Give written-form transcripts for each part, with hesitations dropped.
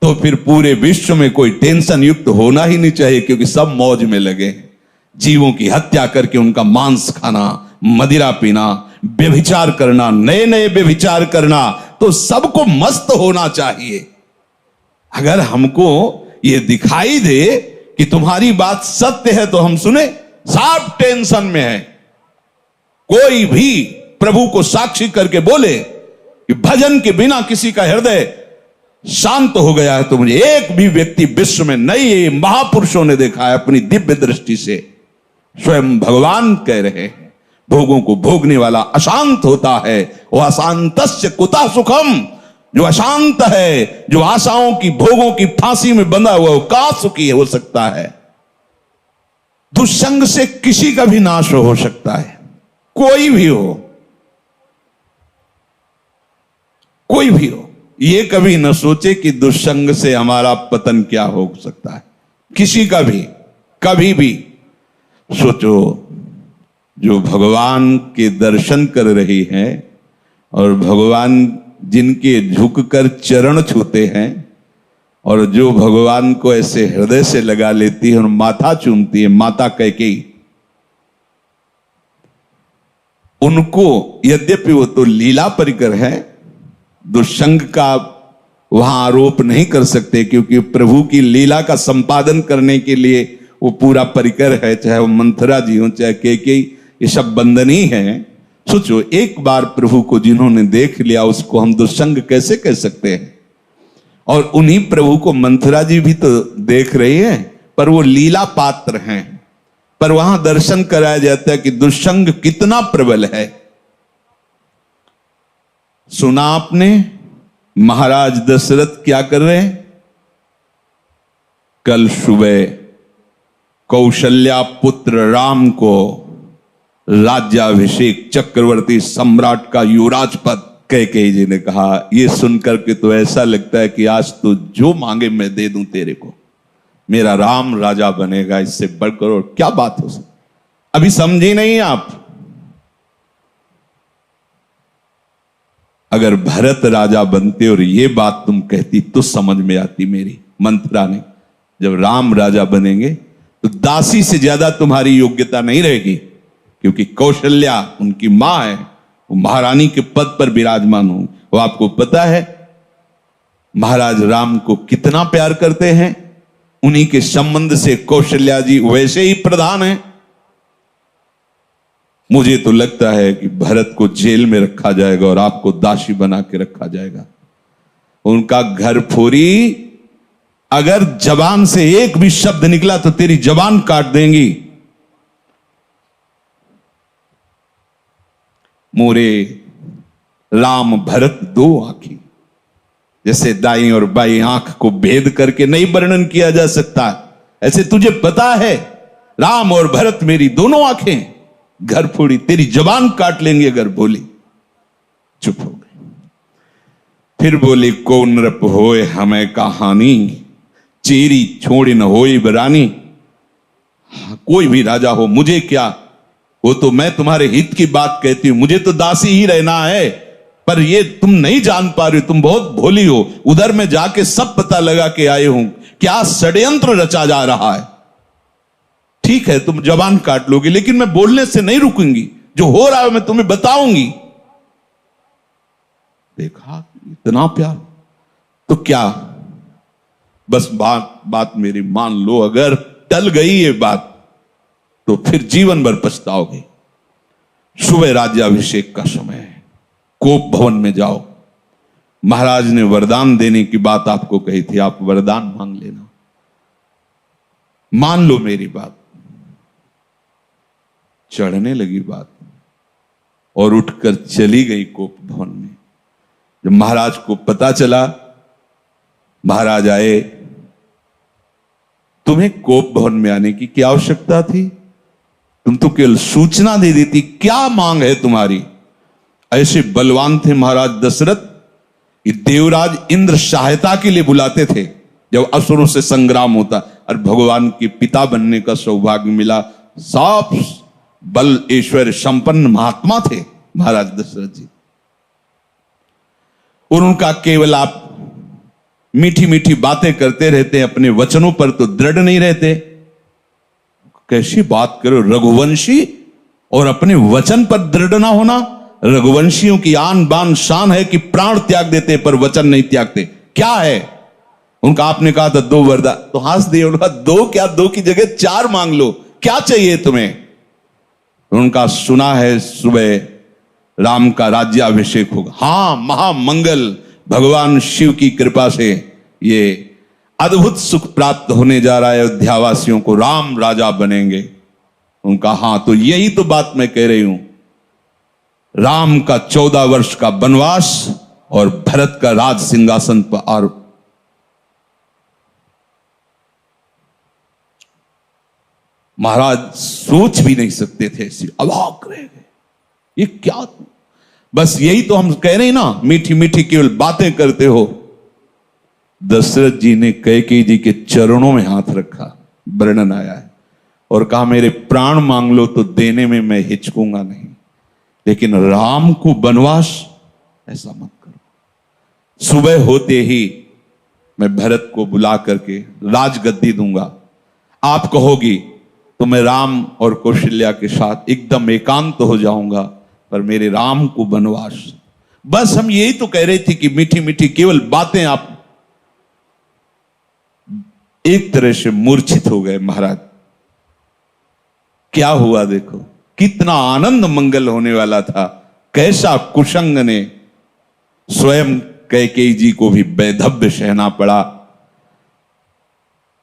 तो फिर पूरे विश्व में कोई टेंशन युक्त होना ही नहीं चाहिए, क्योंकि सब मौज में लगे। जीवों की हत्या करके उनका मांस खाना, मदिरा पीना, व्यभिचार करना, नए नए व्यभिचार करना, तो सबको मस्त होना चाहिए। अगर हमको ये दिखाई दे कि तुम्हारी बात सत्य है तो हम सुने, सब टेंशन में है। कोई भी प्रभु को साक्षी करके बोले कि भजन के बिना किसी का हृदय शांत हो गया है, तो मुझे एक भी व्यक्ति विश्व में नहीं, महापुरुषों ने देखा है अपनी दिव्य दृष्टि से। स्वयं भगवान कह रहे हैं, भोगों को भोगने वाला अशांत होता है, वह अशांतस्य कुतः सुखम। जो अशांत है, जो आशाओं की भोगों की फांसी में बंधा हुआ, वो का सुखी हो सकता है। दुष्संग से किसी का भी नाश हो सकता है, कोई भी हो, कोई भी हो। ये कभी न सोचे कि दुष्संग से हमारा पतन क्या हो सकता है, किसी का भी, कभी भी। सोचो, जो भगवान के दर्शन कर रही हैं और भगवान जिनके झुककर चरण छूते हैं, और जो भगवान को ऐसे हृदय से लगा लेती है और माथा चूमती है, माता कैकेयी, उनको यद्यपि वो तो लीला परिकर है, दुष्संग का वहां आरोप नहीं कर सकते, क्योंकि प्रभु की लीला का संपादन करने के लिए वो पूरा परिकर है। चाहे वो मंथरा जी हो, चाहे कैकेयी, ये सब बंदनी है। सोचो, एक बार प्रभु को जिन्होंने देख लिया, उसको हम दुष्संग कैसे कह सकते हैं। और उन्हीं प्रभु को मंथरा जी भी तो देख रही है, पर वो लीला पात्र हैं। पर वहां दर्शन कराया जाता है कि दुष्संग कितना प्रबल है। सुना आपने महाराज दशरथ क्या कर रहे हैं? कल सुबह कौशल्या पुत्र राम को राज्याभिषेक, चक्रवर्ती सम्राट का युवराज पद कैकेयी जी ने कहा। ये सुनकर के तो ऐसा लगता है कि आज तो जो मांगे मैं दे दूं तेरे को, मेरा राम राजा बनेगा, इससे बढ़कर और क्या बात हो सकती। अभी समझी नहीं आप? अगर भरत राजा बनते और ये बात तुम कहती तो समझ में आती मेरी। मंथरा ने, जब राम राजा बनेंगे तो दासी से ज्यादा तुम्हारी योग्यता नहीं रहेगी, क्योंकि कौशल्या उनकी मां है, वो महारानी के पद पर विराजमान हो। वो आपको पता है महाराज राम को कितना प्यार करते हैं, उन्हीं के संबंध से कौशल्या जी वैसे ही प्रधान हैं। मुझे तो लगता है कि भरत को जेल में रखा जाएगा और आपको दासी बना के रखा जाएगा। उनका घर फोरी, अगर जबान से एक भी शब्द निकला तो तेरी जबान काट देंगी। मोरे राम भरत दो आंखी, जैसे दाई और बाई आंख को भेद करके नहीं वर्णन किया जा सकता, ऐसे तुझे पता है राम और भरत मेरी दोनों आंखें। घर फोड़ी, तेरी जबान काट लेंगे अगर बोली। चुप हो गए। फिर बोली, को नृप होए हमें कहानी, चेरी छोड़ी न होई बरानी। कोई भी राजा हो, मुझे क्या, वो तो मैं तुम्हारे हित की बात कहती हूं, मुझे तो दासी ही रहना है। पर ये तुम नहीं जान पा रहे हो, तुम बहुत भोली हो। उधर में जाके सब पता लगा के आए हूं क्या षड्यंत्र रचा जा रहा है। ठीक है, तुम जबान काट लोगे, लेकिन मैं बोलने से नहीं रुकूंगी। जो हो रहा है मैं तुम्हें बताऊंगी। देखा इतना प्यार, तो क्या बस बात मेरी मान लो। अगर टल गई ये बात तो फिर जीवन भर पछताओगे। सुबह राज्याभिषेक का समय है, कोप भवन में जाओ। महाराज ने वरदान देने की बात आपको कही थी, आप वरदान मांग लेना। मान लो मेरी बात। चढ़ने लगी बात और उठकर चली गई कोप भवन में। जब महाराज को पता चला, महाराज आए, तुम्हें कोप भवन में आने की क्या आवश्यकता थी? तुम तो केवल सूचना दे देती, क्या मांग है तुम्हारी? ऐसे बलवान थे महाराज दशरथ कि देवराज इंद्र सहायता के लिए बुलाते थे जब असुरों से संग्राम होता, और भगवान के पिता बनने का सौभाग्य मिला। सब बल ऐश्वर्य संपन्न महात्मा थे महाराज दशरथ जी। और उनका केवल आप मीठी मीठी बातें करते रहते हैं, अपने वचनों पर तो दृढ़ नहीं रहते। कैसी बात करो, रघुवंशी और अपने वचन पर दृढ़ ना होना। रघुवंशियों की आन बान शान है कि प्राण त्याग देते पर वचन नहीं त्यागते। क्या है उनका? आपने कहा था 2 वरदान, तो हंस दिए। उनका 2 क्या, 2 की जगह 4 मांग लो, क्या चाहिए तुम्हें? उनका सुना है सुबह राम का राज्याभिषेक होगा। हां, महामंगल, भगवान शिव की कृपा से ये अद्भुत सुख प्राप्त होने जा रहा है अयोध्यावासियों को, राम राजा बनेंगे। उनका हां, तो यही तो बात मैं कह रही हूं। राम का 14 वर्ष का वनवास और भरत का राज सिंहासन पर आरोप। महाराज सोच भी नहीं सकते थे, ऐसी अवाक रह गए, ये क्या? बस यही तो हम कह रहे हैं ना, मीठी मीठी केवल बातें करते हो। दशरथ जी ने कैकेयी जी के चरणों में हाथ रखा, वर्णन आया है, और कहा मेरे प्राण मांग लो तो देने में मैं हिचकूंगा नहीं, लेकिन राम को वनवास ऐसा मत करो। सुबह होते ही मैं भरत को बुला करके राजगद्दी दूंगा, आप कहोगी तो मैं राम और कौशल्या के साथ एकदम एकांत हो जाऊंगा, पर मेरे राम को वनवास। बस हम यही तो कह रहे थे कि मीठी मीठी केवल बातें। आप एक तरह से मूर्छित हो गए महाराज। क्या हुआ देखो, कितना आनंद मंगल होने वाला था, कैसा कुशंग ने स्वयं कैकेयी जी को भी वैधव्य सहना पड़ा।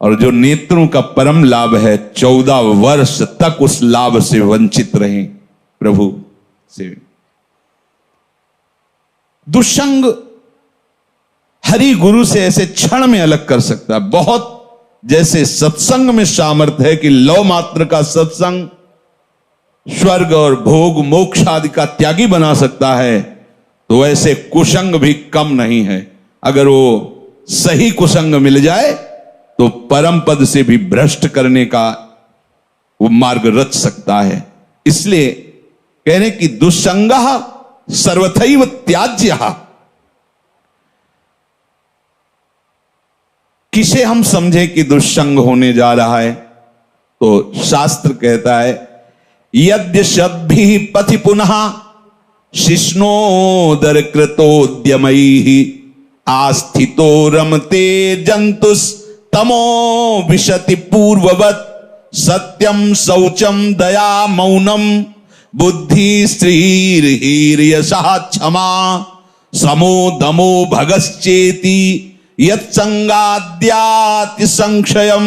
और जो नेत्रों का परम लाभ है, 14 वर्ष तक उस लाभ से वंचित रहे प्रभु से। दुष्संग हरि गुरु से ऐसे क्षण में अलग कर सकता है। बहुत जैसे सत्संग में सामर्थ्य है कि लौ मात्र का सत्संग स्वर्ग और भोग मोक्ष आदि का त्यागी बना सकता है, तो ऐसे कुसंग भी कम नहीं है। अगर वो सही कुसंग मिल जाए तो परम पद से भी भ्रष्ट करने का वो मार्ग रच सकता है। इसलिए कह रहे कि दुस्संगः सर्वथैव त्याज्यः। किसे हम समझे कि दुस्संग होने जा रहा है? तो शास्त्र कहता है यद्यशद्भिः पथि पुनः शिष्णोदर कृतोद्यमैः आस्थितो रमते जंतुस् तमो विशति पूर्ववत् सत्यम शौचम दया मौनम बुद्धि स्त्रीर्हीर्यशः क्षमा समो दमो भगश्चेति यत्संगाद्याति संक्षयम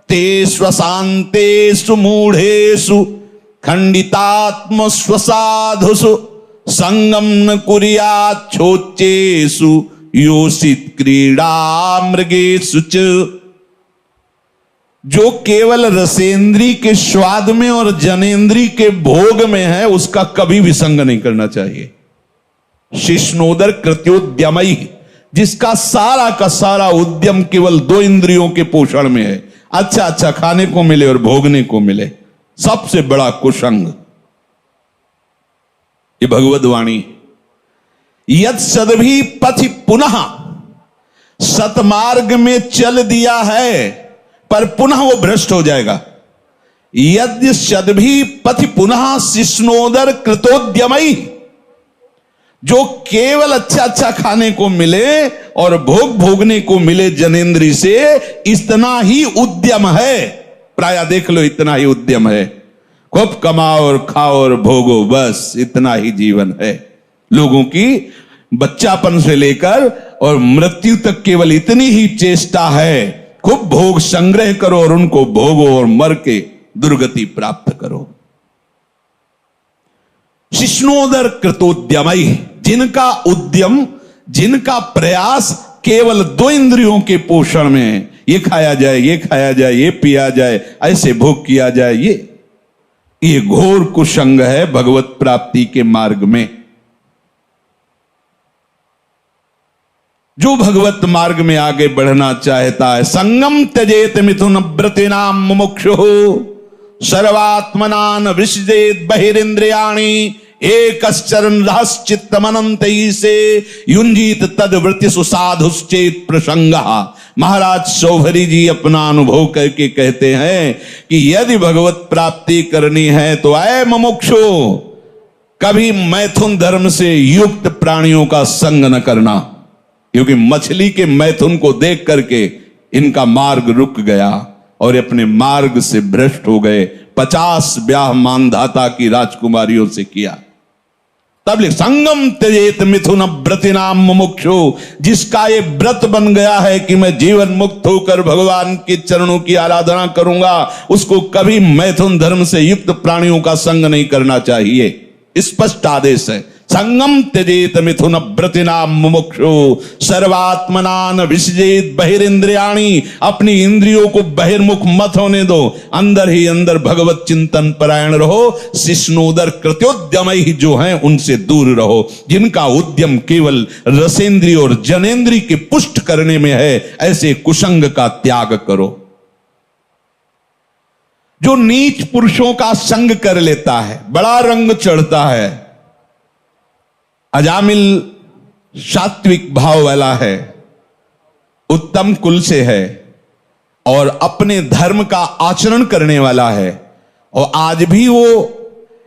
ते स्वशान्तेषु मूढ़ेषु खंडितात्म स्वसाधुषु संगम न कुर्याच्छोच्चेषु योषित क्रीड़ा मृगेषु च। जो केवल रसेंद्री के स्वाद में और जनेंद्री के भोग में है, उसका कभी भी संग नहीं करना चाहिए। शिष्णोदर कृत्योद्यमई, जिसका सारा का सारा उद्यम केवल 2 इंद्रियों के पोषण में है, अच्छा अच्छा खाने को मिले और भोगने को मिले, सबसे बड़ा कुसंग। ये भगवद वाणी। यद सदभी पथि पुनः, सतमार्ग में चल दिया है पर पुनः वो भ्रष्ट हो जाएगा। यद्य सदभी पथि पुनः शिष्णोदर कृतोद्यमई, जो केवल अच्छा अच्छा खाने को मिले और भोग भोगने को मिले जनेंद्री से, इतना ही उद्यम है। प्राय देख लो, इतना ही उद्यम है। खूब कमाओ और खाओ और भोगो, बस इतना ही जीवन है लोगों की। बच्चापन से लेकर और मृत्यु तक केवल इतनी ही चेष्टा है, खूब भोग संग्रह करो और उनको भोगो और मर के दुर्गति प्राप्त करो। शिष्णोदर कृतोद्यमई, जिनका उद्यम, जिनका प्रयास केवल 2 इंद्रियों के पोषण में है, ये खाया जाए, ये खाया जाए, ये पिया जाए, ऐसे भोग किया जाए, ये घोर कुसंग है भगवत प्राप्ति के मार्ग में। जो भगवत मार्ग में आगे बढ़ना चाहता है, संगम त्यजेत मिथुन व्रतिनाम मुमुक्षुः सर्वात्मनान विसृजेत बहिरिंद्रियाणि एकश्चरण रहश्चित्तमनंत से युंजीत तदवृत्ति सुसाधुश्चेत प्रसंग। महाराज शौभरी जी अपना अनुभव करके कहते हैं कि यदि भगवत प्राप्ति करनी है तो ऐ मुमुक्षु, कभी मैथुन धर्म से युक्त प्राणियों का संग न करना, क्योंकि मछली के मैथुन को देख करके इनका मार्ग रुक गया और अपने मार्ग से भ्रष्ट हो गए। 50 ब्याह मानधाता की राजकुमारियों से किया। तब लिख संगम त्यजेत मिथुन व्रतिनाम मुमुक्षु, जिसका ये व्रत बन गया है कि मैं जीवन मुक्त होकर भगवान के चरणों की आराधना करूंगा, उसको कभी मैथुन धर्म से युक्त प्राणियों का संग नहीं करना चाहिए। स्पष्ट आदेश है, संगम त्यजेत मिथुन व्रतिनाम मुमुक्षु सर्वात्मनान विसजेत बहिरिंद्रियाणी, अपनी इंद्रियों को बहिर्मुख मत होने दो, अंदर ही अंदर भगवत चिंतन परायण रहो। शिष्णोदर कृत्योद्यम ही जो हैं उनसे दूर रहो, जिनका उद्यम केवल रसेंद्रिय और जनेन्द्रिय के पुष्ट करने में है, ऐसे कुसंग का त्याग करो। जो नीच पुरुषों का संग कर लेता है, बड़ा रंग चढ़ता है, अजामिल सात्विक भाव वाला है, उत्तम कुल से है और अपने धर्म का आचरण करने वाला है, और आज भी वो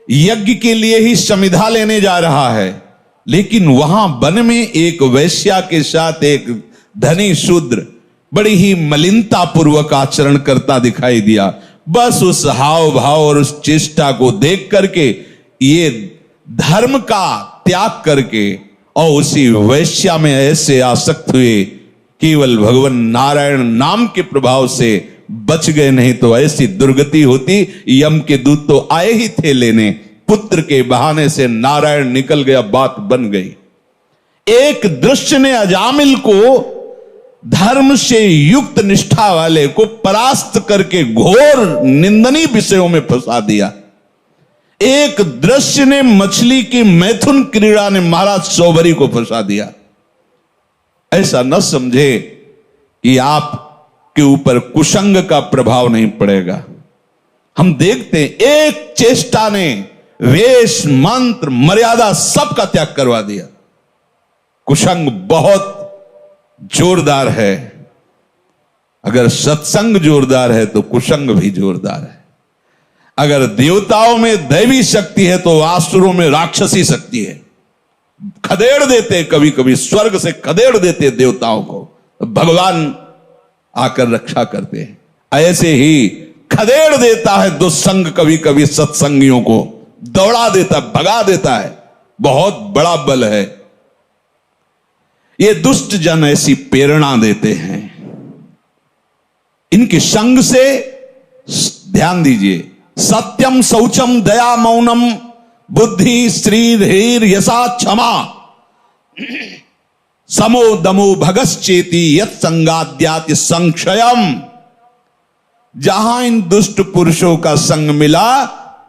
यज्ञ के लिए ही समिधा लेने जा रहा है, लेकिन वहां वन में एक वैश्या के साथ एक धनी शूद्र बड़ी ही मलिनता पूर्वक आचरण करता दिखाई दिया। बस उस हाव भाव और उस चेष्टा को देख करके ये धर्म का त्याग करके और उसी वैश्या में ऐसे आसक्त हुए, केवल भगवान नारायण नाम के प्रभाव से बच गए, नहीं तो ऐसी दुर्गति होती। यम के दूत तो आए ही थे लेने, पुत्र के बहाने से नारायण निकल गया, बात बन गई। एक दृश्य ने अजामिल को धर्म से युक्त निष्ठा वाले को परास्त करके घोर निंदनीय विषयों में फंसा दिया। एक दृश्य ने मछली की मैथुन क्रीड़ा ने महाराज शौभरी को फंसा दिया। ऐसा न समझे कि आप के ऊपर कुसंग का प्रभाव नहीं पड़ेगा। हम देखते हैं एक चेष्टा ने वेश मंत्र मर्यादा सबका त्याग करवा दिया। कुसंग बहुत जोरदार है। अगर सत्संग जोरदार है तो कुसंग भी जोरदार है। अगर देवताओं में दैवी शक्ति है तो आसुरों में राक्षसी शक्ति है। खदेड़ देते, कभी कभी स्वर्ग से खदेड़ देते देवताओं को, भगवान आकर रक्षा करते हैं। ऐसे ही खदेड़ देता है दुस्संग कभी कभी सत्संगियों को, दौड़ा देता, भगा देता है। बहुत बड़ा बल है। ये दुष्ट जन ऐसी प्रेरणा देते हैं। इनके संग से ध्यान दीजिए, सत्यम शौचम दया मौनम बुद्धि श्री धीर यशा क्षमा समो दमो भगश्चेति यत् संगाद्याति संक्षयम। जहां इन दुष्ट पुरुषों का संग मिला,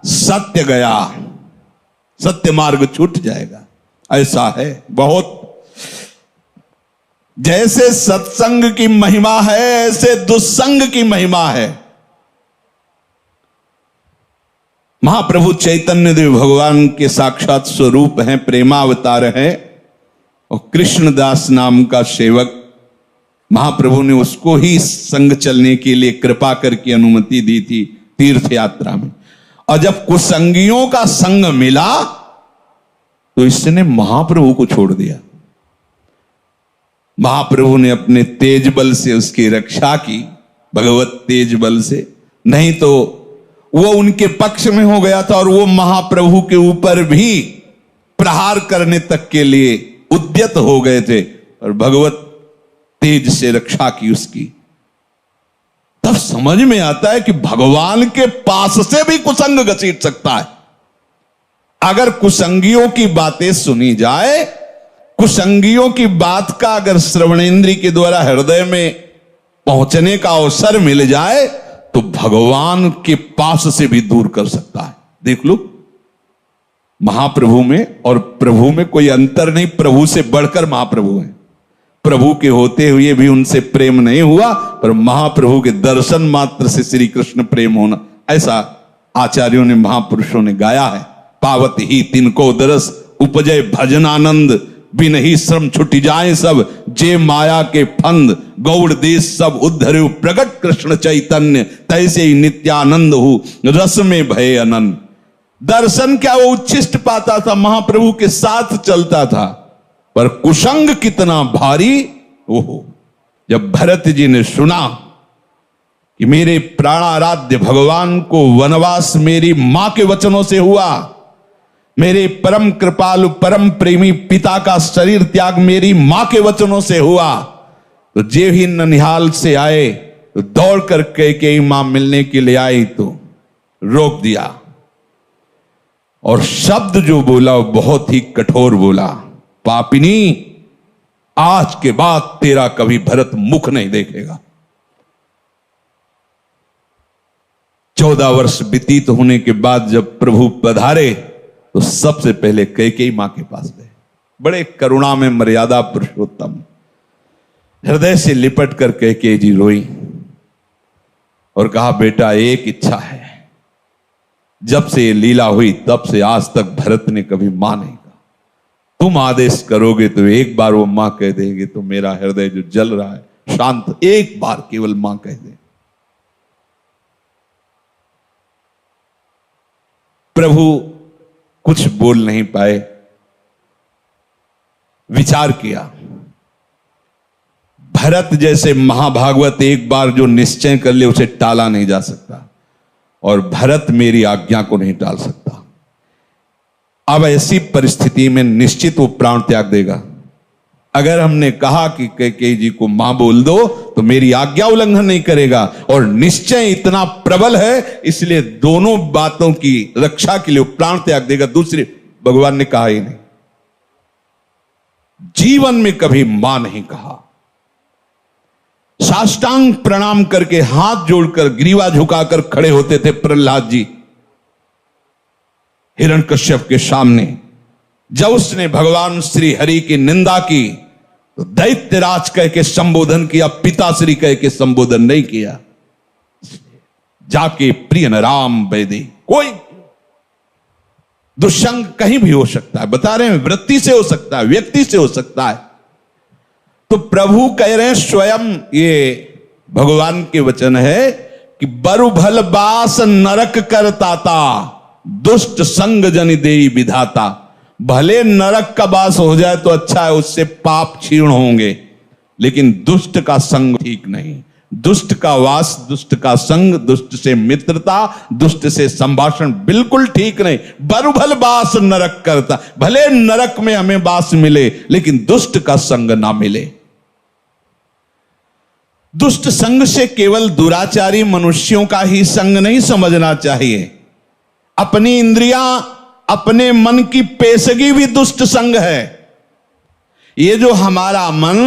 सत्य गया, सत्य मार्ग छूट जाएगा। ऐसा है बहुत। जैसे सत्संग की महिमा है, ऐसे दुस्संग की महिमा है। महाप्रभु चैतन्य देव भगवान के साक्षात स्वरूप हैं, प्रेमावतार हैं, और कृष्णदास नाम का सेवक, महाप्रभु ने उसको ही संग चलने के लिए कृपा करके अनुमति दी थी तीर्थ यात्रा में। और जब कुसंगियों का संग मिला तो इसने महाप्रभु को छोड़ दिया। महाप्रभु ने अपने तेज बल से उसकी रक्षा की, भगवत तेज बल से, नहीं तो वो उनके पक्ष में हो गया था और वो महाप्रभु के ऊपर भी प्रहार करने तक के लिए उद्यत हो गए थे, और भगवत तेज से रक्षा की उसकी। तब समझ में आता है कि भगवान के पास से भी कुसंग घसीट सकता है। अगर कुसंगियों की बातें सुनी जाए, कुसंगियों की बात का अगर श्रवणेन्द्रिय के द्वारा हृदय में पहुंचने का अवसर मिल जाए तो भगवान के पास से भी दूर कर सकता है। देख लो, महाप्रभु में और प्रभु में कोई अंतर नहीं, प्रभु से बढ़कर महाप्रभु हैं। प्रभु के होते हुए भी उनसे प्रेम नहीं हुआ, पर महाप्रभु के दर्शन मात्र से श्री कृष्ण प्रेम होना, ऐसा आचार्यों ने, महापुरुषों ने गाया है। पावत ही तिनको दरस उपजय भजन आनंद, बिन ही श्रम छुटी जाए सब, जे माया के फंद गौड़ देश सब उद्धरु, प्रगट कृष्ण चैतन्य तैसे ही नित्यानंद हो, रस में भय अनंत। दर्शन क्या वो उच्छिष्ट पाता था, महाप्रभु के साथ चलता था, पर कुसंग कितना भारी। ओहो, जब भरत जी ने सुना कि मेरे प्राणाराध्य भगवान को वनवास मेरी मां के वचनों से हुआ, मेरे परम कृपालु परम प्रेमी पिता का शरीर त्याग मेरी मां के वचनों से हुआ, तो जे ही ननिहाल से आए तो दौड़ कर कैकेयी मां मिलने के लिए आई, तो रोक दिया और शब्द जो बोला वो बहुत ही कठोर बोला, पापिनी आज के बाद तेरा कभी भरत मुख नहीं देखेगा। 14 वर्ष व्यतीत होने के बाद जब प्रभु पधारे तो सबसे पहले कैकेयी मां के पास गए। बड़े करुणा में मर्यादा पुरुषोत्तम, हृदय से लिपट कर कैकेयी जी रोई और कहा, बेटा एक इच्छा है, जब से ये लीला हुई तब से आज तक भरत ने कभी मां नहीं कहा, तुम आदेश करोगे तो एक बार वो मां कह देंगे तो मेरा हृदय जो जल रहा है शांत, एक बार केवल मां कह दे। प्रभु कुछ बोल नहीं पाए, विचार किया। भरत जैसे महाभागवत एक बार जो निश्चय कर ले उसे टाला नहीं जा सकता, और भरत मेरी आज्ञा को नहीं टाल सकता। अब ऐसी परिस्थिति में निश्चित वो प्राण त्याग देगा। अगर हमने कहा कि कैकेयी जी को मां बोल दो तो मेरी आज्ञा उल्लंघन नहीं करेगा, और निश्चय इतना प्रबल है इसलिए दोनों बातों की रक्षा के लिए वो प्राण त्याग देगा। दूसरी भगवान ने कहा ही नहीं, जीवन में कभी मां नहीं कहा। साष्टांग प्रणाम करके हाथ जोड़कर ग्रीवा झुकाकर खड़े होते थे प्रहलाद जी हिरण्यकश्यप के सामने। जब उसने भगवान श्री हरि की निंदा की तो दैत्यराज कह के संबोधन किया, पिताश्री कह के संबोधन नहीं किया। जाके प्रिय राम वैदे, कोई दुष्संग कहीं भी हो सकता है, बता रहे हैं, वृत्ति से हो सकता है, व्यक्ति से हो सकता है। तो प्रभु कह रहे हैं स्वयं, ये भगवान के वचन है कि बरु भल बास नरक करताता, दुष्ट संग जन देई विधाता। भले नरक का वास हो जाए तो अच्छा है, उससे पाप क्षीण होंगे, लेकिन दुष्ट का संग ठीक नहीं। दुष्ट का वास, दुष्ट का संग, दुष्ट से मित्रता, दुष्ट से संभाषण बिल्कुल ठीक नहीं। बरुभल बास नरक करता, भले नरक में हमें बास मिले लेकिन दुष्ट का संग ना मिले। दुष्ट संग से केवल दुराचारी मनुष्यों का ही संग नहीं समझना चाहिए। अपनी इंद्रियां, अपने मन की पेशगी भी दुष्ट संग है। ये जो हमारा मन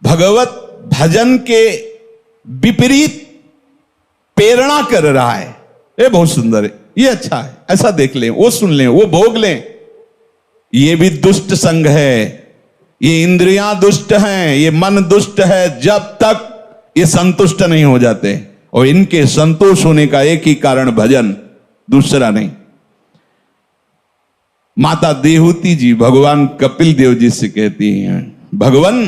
भगवत भजन के विपरीत प्रेरणा कर रहा है, ये बहुत सुंदर है, ये अच्छा है, ऐसा देख लें, वो सुन लें, वो भोग लें, ये भी दुष्ट संग है। ये इंद्रियां दुष्ट हैं, ये मन दुष्ट है, जब तक ये संतुष्ट नहीं हो जाते। और इनके संतोष होने का एक ही कारण भजन, दूसरा नहीं। माता देहूती जी भगवान कपिल देव जी से कहती हैं, भगवान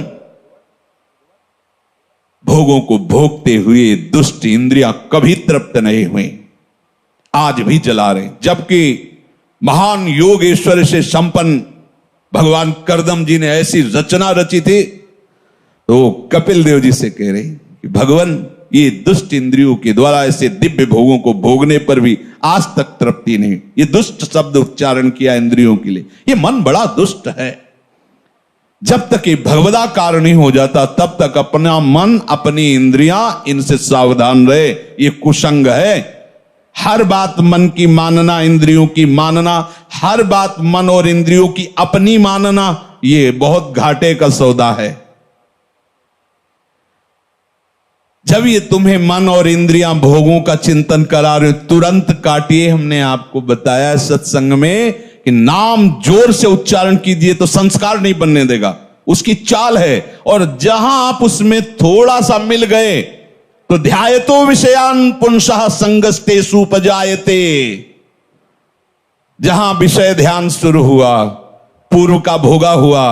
भोगों को भोगते हुए दुष्ट इंद्रियां कभी तृप्त नहीं हुई, आज भी जला रहे। जबकि महान योगेश्वर से संपन्न भगवान करदम जी ने ऐसी रचना रची थी, तो कपिल देव जी से कह रहे कि भगवान ये दुष्ट इंद्रियों के द्वारा ऐसे दिव्य भोगों को भोगने पर भी आज तक तृप्ति नहीं। ये दुष्ट शब्द उच्चारण किया इंद्रियों के लिए, ये मन बड़ा दुष्ट है। जब तक ये भगवदाकार नहीं हो जाता तब तक अपना मन, अपनी इंद्रियां, इनसे सावधान रहे। ये कुसंग है। हर बात मन की मानना, इंद्रियों की मानना, हर बात मन और इंद्रियों की अपनी मानना, ये बहुत घाटे का सौदा है। जब ये तुम्हें मन और इंद्रियां भोगों का चिंतन करा रहे, तुरंत काटिए। हमने आपको बताया सत्संग में कि नाम जोर से उच्चारण कीजिए तो संस्कार नहीं बनने देगा, उसकी चाल है। और जहां आप उसमें थोड़ा सा मिल गए तो ध्यायतो विषयान पुंसः संगस्ते सुपजायते। जहां विषय ध्यान शुरू हुआ, पूर्व का भोगा हुआ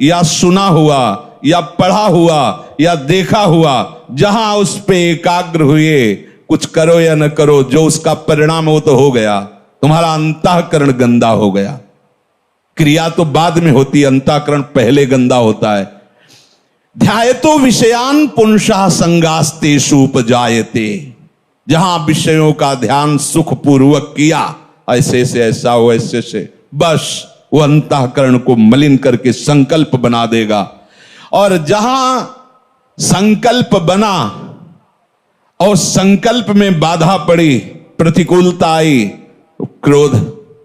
या सुना हुआ या पढ़ा हुआ या देखा हुआ, जहां उस पे एकाग्र हुए, कुछ करो या न करो, जो उसका परिणाम वो तो हो गया। तुम्हारा अंतःकरण गंदा हो गया। क्रिया तो बाद में होती है, अंतःकरण पहले गंदा होता है। ध्यायतो विषयान पुंसः संगास्तेषु उपजायते। जहां विषयों का ध्यान सुखपूर्वक किया, ऐसे से ऐसा हो, ऐसे से, बस वो अंतःकरण को मलिन करके संकल्प बना देगा। और जहां संकल्प बना और संकल्प में बाधा पड़ी, प्रतिकूलता आई, तो क्रोध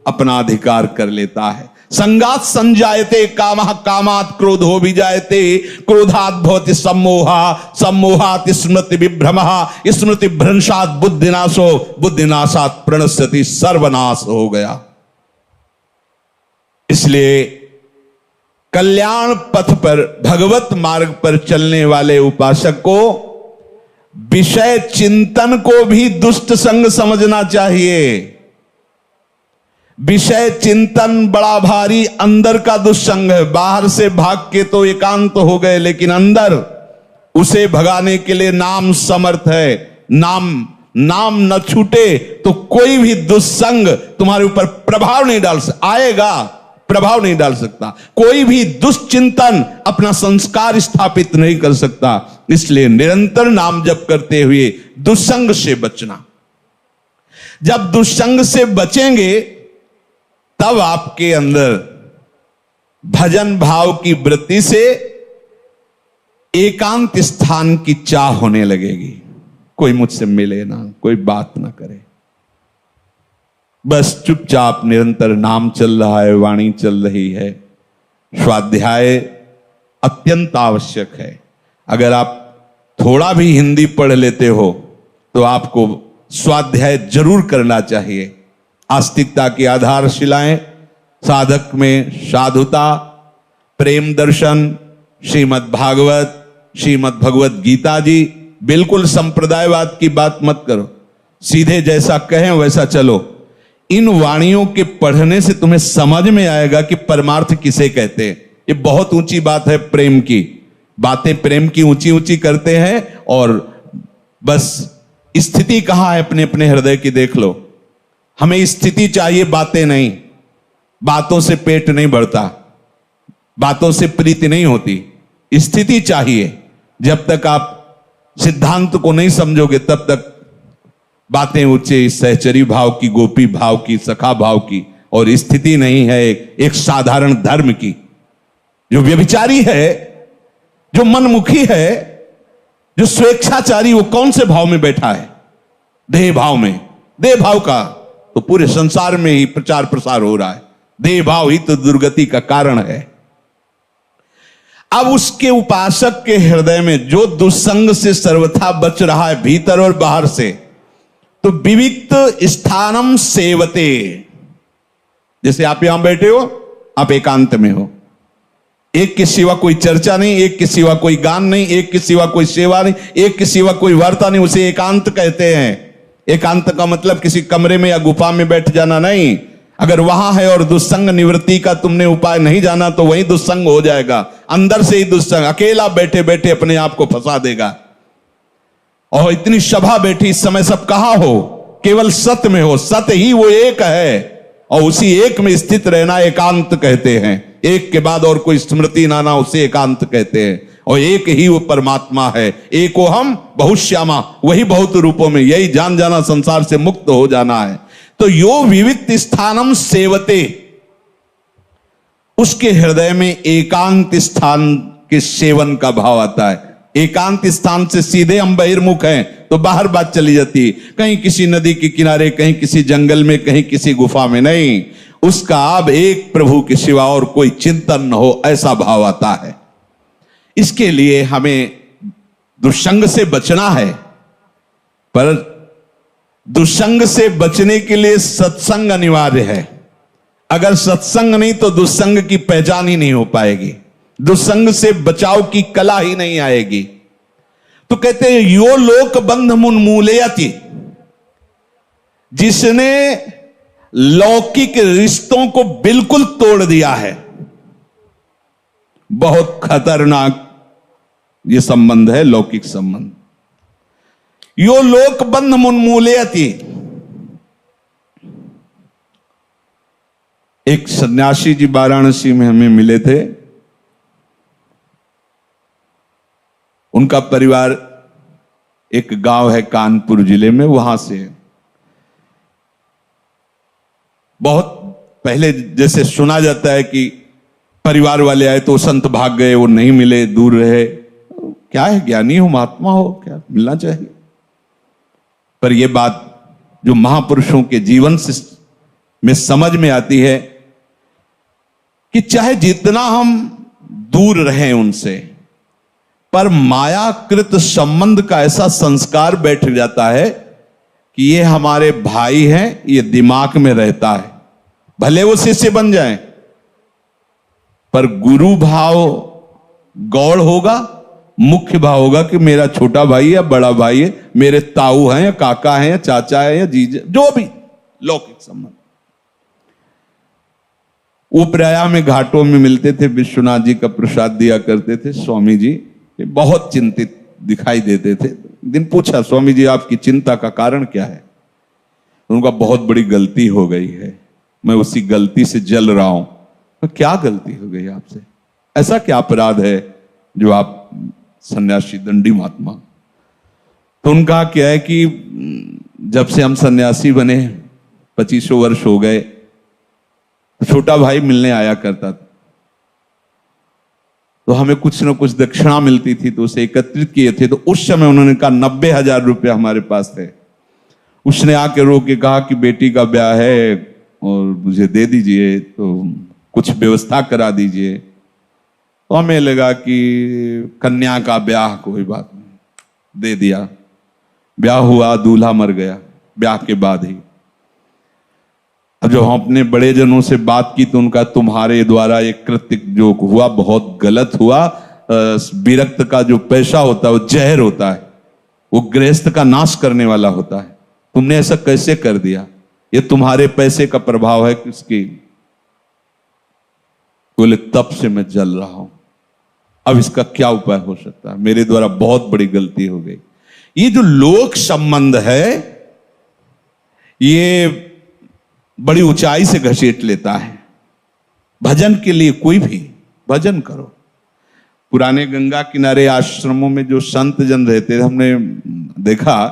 अपना अधिकार कर लेता है। संगात संजायते कामः, कामात् क्रोधो विजायते, क्रोधात् भवति सम्मोहा, सम्मोहात् स्मृति विभ्रमः, स्मृति भ्रंशात् बुद्धिनाशो, बुद्धिनाशात् प्रणश्यति, सर्वनाश हो गया। इसलिए कल्याण पथ पर, भगवत मार्ग पर चलने वाले उपासक को विषय चिंतन को भी दुष्ट संग समझना चाहिए। विषय चिंतन बड़ा भारी अंदर का दुष्संग है। बाहर से भाग के तो एकांत हो गए, लेकिन अंदर उसे भगाने के लिए नाम समर्थ है। नाम न छूटे तो कोई भी दुष्संग तुम्हारे ऊपर प्रभाव नहीं डाल सकता, आएगा, प्रभाव नहीं डाल सकता। कोई भी दुष्चिंतन अपना संस्कार स्थापित नहीं कर सकता। इसलिए निरंतर नाम जप करते हुए दुष्संग से बचना। जब दुष्संग से बचेंगे तब आपके अंदर भजन भाव की वृत्ति से एकांत स्थान की चाह होने लगेगी। कोई मुझसे मिले ना, कोई बात ना करे, बस चुपचाप निरंतर नाम चल रहा है, वाणी चल रही है। स्वाध्याय अत्यंत आवश्यक है। अगर आप थोड़ा भी हिंदी पढ़ लेते हो तो आपको स्वाध्याय जरूर करना चाहिए। आस्तिकता की आधारशिलाएं, साधक में साधुता, प्रेम दर्शन, श्रीमद् भागवत, श्रीमद् भगवत गीता जी। बिल्कुल संप्रदायवाद की बात मत करो, सीधे जैसा कहें वैसा चलो। इन वाणियों के पढ़ने से तुम्हें समझ में आएगा कि परमार्थ किसे कहते हैं। ये बहुत ऊंची बात है, प्रेम की बातें, प्रेम की ऊंची ऊंची करते हैं, और बस स्थिति कहां है अपने अपने हृदय की देख लो। हमें स्थिति चाहिए, बातें नहीं। बातों से पेट नहीं भरता, बातों से प्रीति नहीं होती, स्थिति चाहिए। जब तक आप सिद्धांत को नहीं समझोगे तब तक बातें ऊंचे सहचरी भाव की, गोपी भाव की, सखा भाव की, और स्थिति नहीं है एक साधारण धर्म की। जो व्यभिचारी है, जो मनमुखी है, जो स्वेच्छाचारी, वो कौन से भाव में बैठा है? देह भाव में। देह भाव का तो पूरे संसार में ही प्रचार प्रसार हो रहा है। देह भाव ही तो दुर्गति का कारण है। अब उसके उपासक के हृदय में जो दुस्संग से सर्वथा बच रहा है, भीतर और बाहर से, तो विविक्त स्थानम सेवते। जैसे आप यहां बैठे हो, आप एकांत में हो, एक के सिवा कोई चर्चा नहीं, एक के सिवा कोई गान नहीं, एक के सिवा कोई सेवा नहीं, एक के सिवा कोई वार्ता नहीं, उसे एकांत कहते हैं। एकांत का मतलब किसी कमरे में या गुफा में बैठ जाना नहीं। अगर वहां है और दुस्संग निवृत्ति का तुमने उपाय नहीं जाना तो वही दुस्संग हो जाएगा। अंदर से ही दुस्संग अकेला बैठे बैठे अपने आप को फंसा देगा। और इतनी सभा बैठी, इस समय सब कहां हो? केवल सत्य में हो। सत्य ही वो एक है, और उसी एक में स्थित रहना एकांत कहते हैं। एक के बाद और कोई स्मृति ना ना, उसे एकांत कहते हैं। और एक ही वो परमात्मा है। एको हम बहुश्यामा, वही बहुत रूपों में, यही जान जाना, संसार से मुक्त हो जाना है। तो यो विविक्त स्थानम सेवते, उसके हृदय में एकांत स्थान के सेवन का भाव आता है। एकांत स्थान से सीधे हम बहिर्मुख हैं तो बाहर बात चली जाती है, कहीं किसी नदी के किनारे, कहीं किसी जंगल में, कहीं किसी गुफा में। नहीं, उसका अब एक प्रभु के सिवा और कोई चिंतन न हो, ऐसा भाव आता है। इसके लिए हमें दुष्संग से बचना है, पर दुष्संग से बचने के लिए सत्संग अनिवार्य है। अगर सत्संग नहीं तो दुष्संग की पहचान ही नहीं हो पाएगी, दुष्संग से बचाव की कला ही नहीं आएगी। तो कहते हैं यो लोक बंध मुन्मूलयति, जिसने लौकिक रिश्तों को बिल्कुल तोड़ दिया है। बहुत खतरनाक ये संबंध है, लौकिक संबंध। यो लोक बंध मुन्मूलयति। एक सन्यासी जी वाराणसी में हमें मिले थे। उनका परिवार एक गांव है कानपुर जिले में, वहां से बहुत पहले जैसे सुना जाता है कि परिवार वाले आए तो संत भाग गए, वो नहीं मिले, दूर रहे। क्या है, ज्ञानी हो, महात्मा हो, क्या मिलना चाहिए। पर यह बात जो महापुरुषों के जीवन से में समझ में आती है कि चाहे जितना हम दूर रहें उनसे, पर मायाकृत संबंध का ऐसा संस्कार बैठ जाता है कि ये हमारे भाई हैं, ये दिमाग में रहता है। भले वो शिष्य बन जाएं, पर गुरु भाव गौड़ होगा, मुख्य भाव होगा कि मेरा छोटा भाई है या बड़ा भाई है, मेरे ताऊ हैं या काका हैं या चाचा है या जीजा, जो भी लौकिक संबंध। वो प्रयाग में घाटों में मिलते थे, विश्वनाथ जी का प्रसाद दिया करते थे। स्वामी जी बहुत चिंतित दिखाई देते थे। दिन पूछा, स्वामी जी आपकी चिंता का कारण क्या है? उनका बहुत बड़ी गलती हो गई है, मैं उसी गलती से जल रहा हूं। तो क्या गलती हो गई आपसे? ऐसा क्या अपराध है जो आप सन्यासी दंडी महात्मा? तो उनका क्या है कि जब से हम सन्यासी बने 25 वर्ष हो गए, छोटा भाई मिलने आया करता था, तो हमें कुछ ना कुछ दक्षिणा मिलती थी, तो उसे एकत्रित किए थे। तो उस समय उन्होंने कहा 90,000 रुपया हमारे पास थे। उसने आके रो के कहा कि बेटी का ब्याह है और मुझे दे दीजिए, तो कुछ व्यवस्था करा दीजिए। तो हमें लगा कि कन्या का ब्याह, कोई बात नहीं, दे दिया। ब्याह हुआ, दूल्हा मर गया ब्याह के बाद ही। अब जब हम अपने बड़े जनों से बात की तो उनका तुम्हारे द्वारा एक कृत्य जो हुआ बहुत गलत हुआ। विरक्त का जो पैसा होता है वो जहर होता है, वो गृहस्थ का नाश करने वाला होता है। तुमने ऐसा कैसे कर दिया? ये तुम्हारे पैसे का प्रभाव है किसकी? बोले तब से मैं जल रहा हूं, अब इसका क्या उपाय हो सकता है? मेरे द्वारा बहुत बड़ी गलती हो गई। ये जो लोक संबंध है ये बड़ी ऊंचाई से घसीट लेता है। भजन के लिए कोई भी भजन करो। पुराने गंगा किनारे आश्रमों में जो संत जन रहते थे, हमने देखा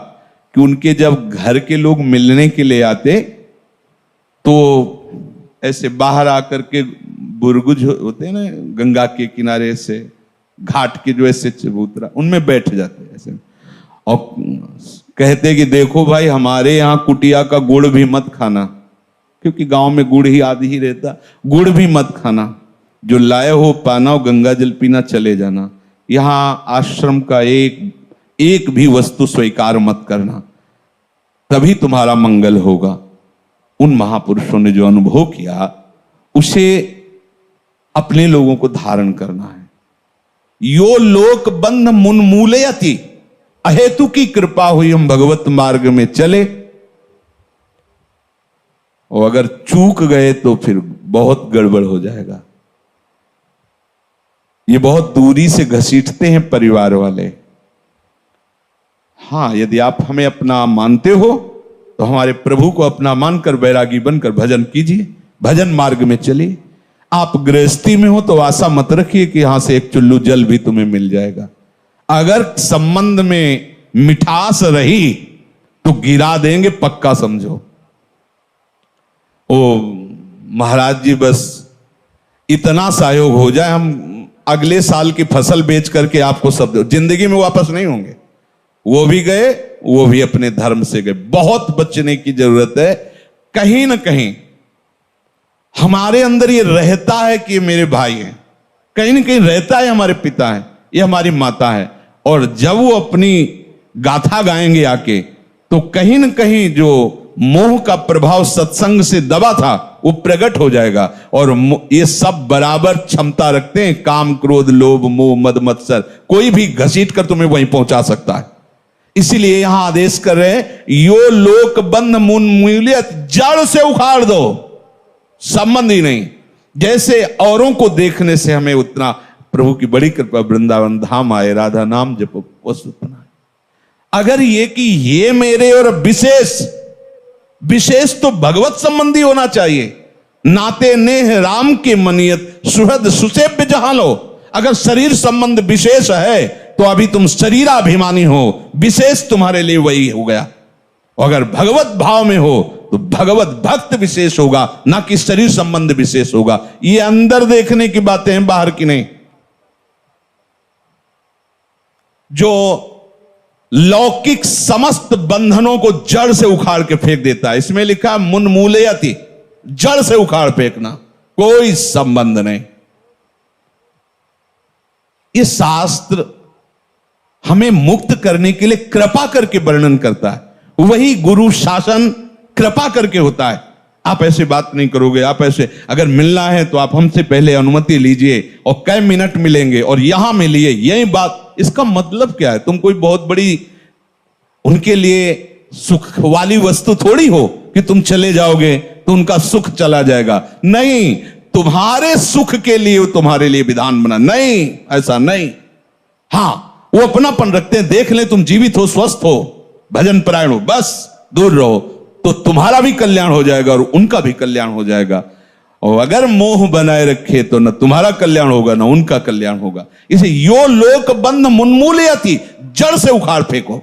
कि उनके जब घर के लोग मिलने के लिए आते तो ऐसे बाहर आकर के बुरगुज होते हैं ना, गंगा के किनारे से घाट के जो ऐसे चबूतरा, उनमें बैठ जाते ऐसे और कहते कि देखो भाई, हमारे यहाँ कुटिया का गुड़ भी मत खाना, क्योंकि गांव में गुड़ ही आदि ही रहता। गुड़ भी मत खाना, जो लाए हो पाना और गंगा जल पीना, चले जाना। यहां आश्रम का एक भी वस्तु स्वीकार मत करना, तभी तुम्हारा मंगल होगा। उन महापुरुषों ने जो अनुभव किया उसे अपने लोगों को धारण करना है। यो लोक बंध मुन्मूलयति। अहेतु की कृपा हुई, हम भगवत मार्ग में चले, और अगर चूक गए तो फिर बहुत गड़बड़ हो जाएगा। ये बहुत दूरी से घसीटते हैं परिवार वाले। हां, यदि आप हमें अपना मानते हो तो हमारे प्रभु को अपना मानकर बैरागी बनकर भजन कीजिए, भजन मार्ग में चलिए। आप गृहस्थी में हो तो आशा मत रखिए कि यहां से एक चुल्लू जल भी तुम्हें मिल जाएगा। अगर संबंध में मिठास रही तो गिरा देंगे, पक्का समझो। ओ महाराज जी, बस इतना सहयोग हो जाए, हम अगले साल की फसल बेच करके आपको सब दो। जिंदगी में वापस नहीं होंगे। वो भी गए, वो भी अपने धर्म से गए। बहुत बचने की जरूरत है। कहीं ना कहीं हमारे अंदर ये रहता है कि ये मेरे भाई हैं, कहीं ना कहीं रहता है हमारे पिता हैं, ये हमारी माता है। और जब वो अपनी गाथा गाएंगे आके, तो कहीं ना कहीं जो मोह का प्रभाव सत्संग से दबा था वो प्रकट हो जाएगा। और ये सब बराबर क्षमता रखते हैं, काम क्रोध लोभ मोह मद मत्सर, कोई भी घसीट कर तुम्हें वहीं पहुंचा सकता है। इसीलिए यहां आदेश कर रहे हैं, यो लोक बंध मूल्यत, जड़ से उखाड़ दो, संबंध ही नहीं। जैसे औरों को देखने से हमें उतना, प्रभु की बड़ी कृपा, वृंदावन धाम आए, राधा नाम जपो वस्तु बनाए। अगर ये कि ये मेरे और विशेष तो भगवत संबंधी होना चाहिए। नाते नेह राम के मनियत, सुहृद सुसेव्य जहां लो। अगर शरीर संबंध विशेष है तो अभी तुम शरीराभिमानी हो, विशेष तुम्हारे लिए वही हो गया। और अगर भगवत भाव में हो तो भगवत भक्त विशेष होगा, ना कि शरीर संबंध विशेष होगा। ये अंदर देखने की बातें हैं, बाहर की नहीं। जो लौकिक समस्त बंधनों को जड़ से उखाड़ के फेंक देता है, इसमें लिखा मुन्मूलयति, जड़ से उखाड़ फेंकना, कोई संबंध नहीं। ये शास्त्र हमें मुक्त करने के लिए कृपा करके वर्णन करता है। वही गुरु शासन कृपा करके होता है। आप ऐसे बात नहीं करोगे, आप ऐसे, अगर मिलना है तो आप हमसे पहले अनुमति लीजिए और कई मिनट मिलेंगे और यहां मिलिए, यही बात। इसका मतलब क्या है? तुम कोई बहुत बड़ी उनके लिए सुख वाली वस्तु थोड़ी हो कि तुम चले जाओगे तो उनका सुख चला जाएगा। नहीं, तुम्हारे सुख के लिए तुम्हारे लिए विधान बना, नहीं, ऐसा नहीं। हां, वो अपनापन रखते हैं, देख ले तुम जीवित हो, स्वस्थ हो, भजन परायण हो, बस दूर रहो, तो तुम्हारा भी कल्याण हो जाएगा और उनका भी कल्याण हो जाएगा। और अगर मोह बनाए रखे तो न तुम्हारा कल्याण होगा न उनका कल्याण होगा। इसे यो लोक बंध मुन्मूलयति, जड़ से उखाड़ फेंको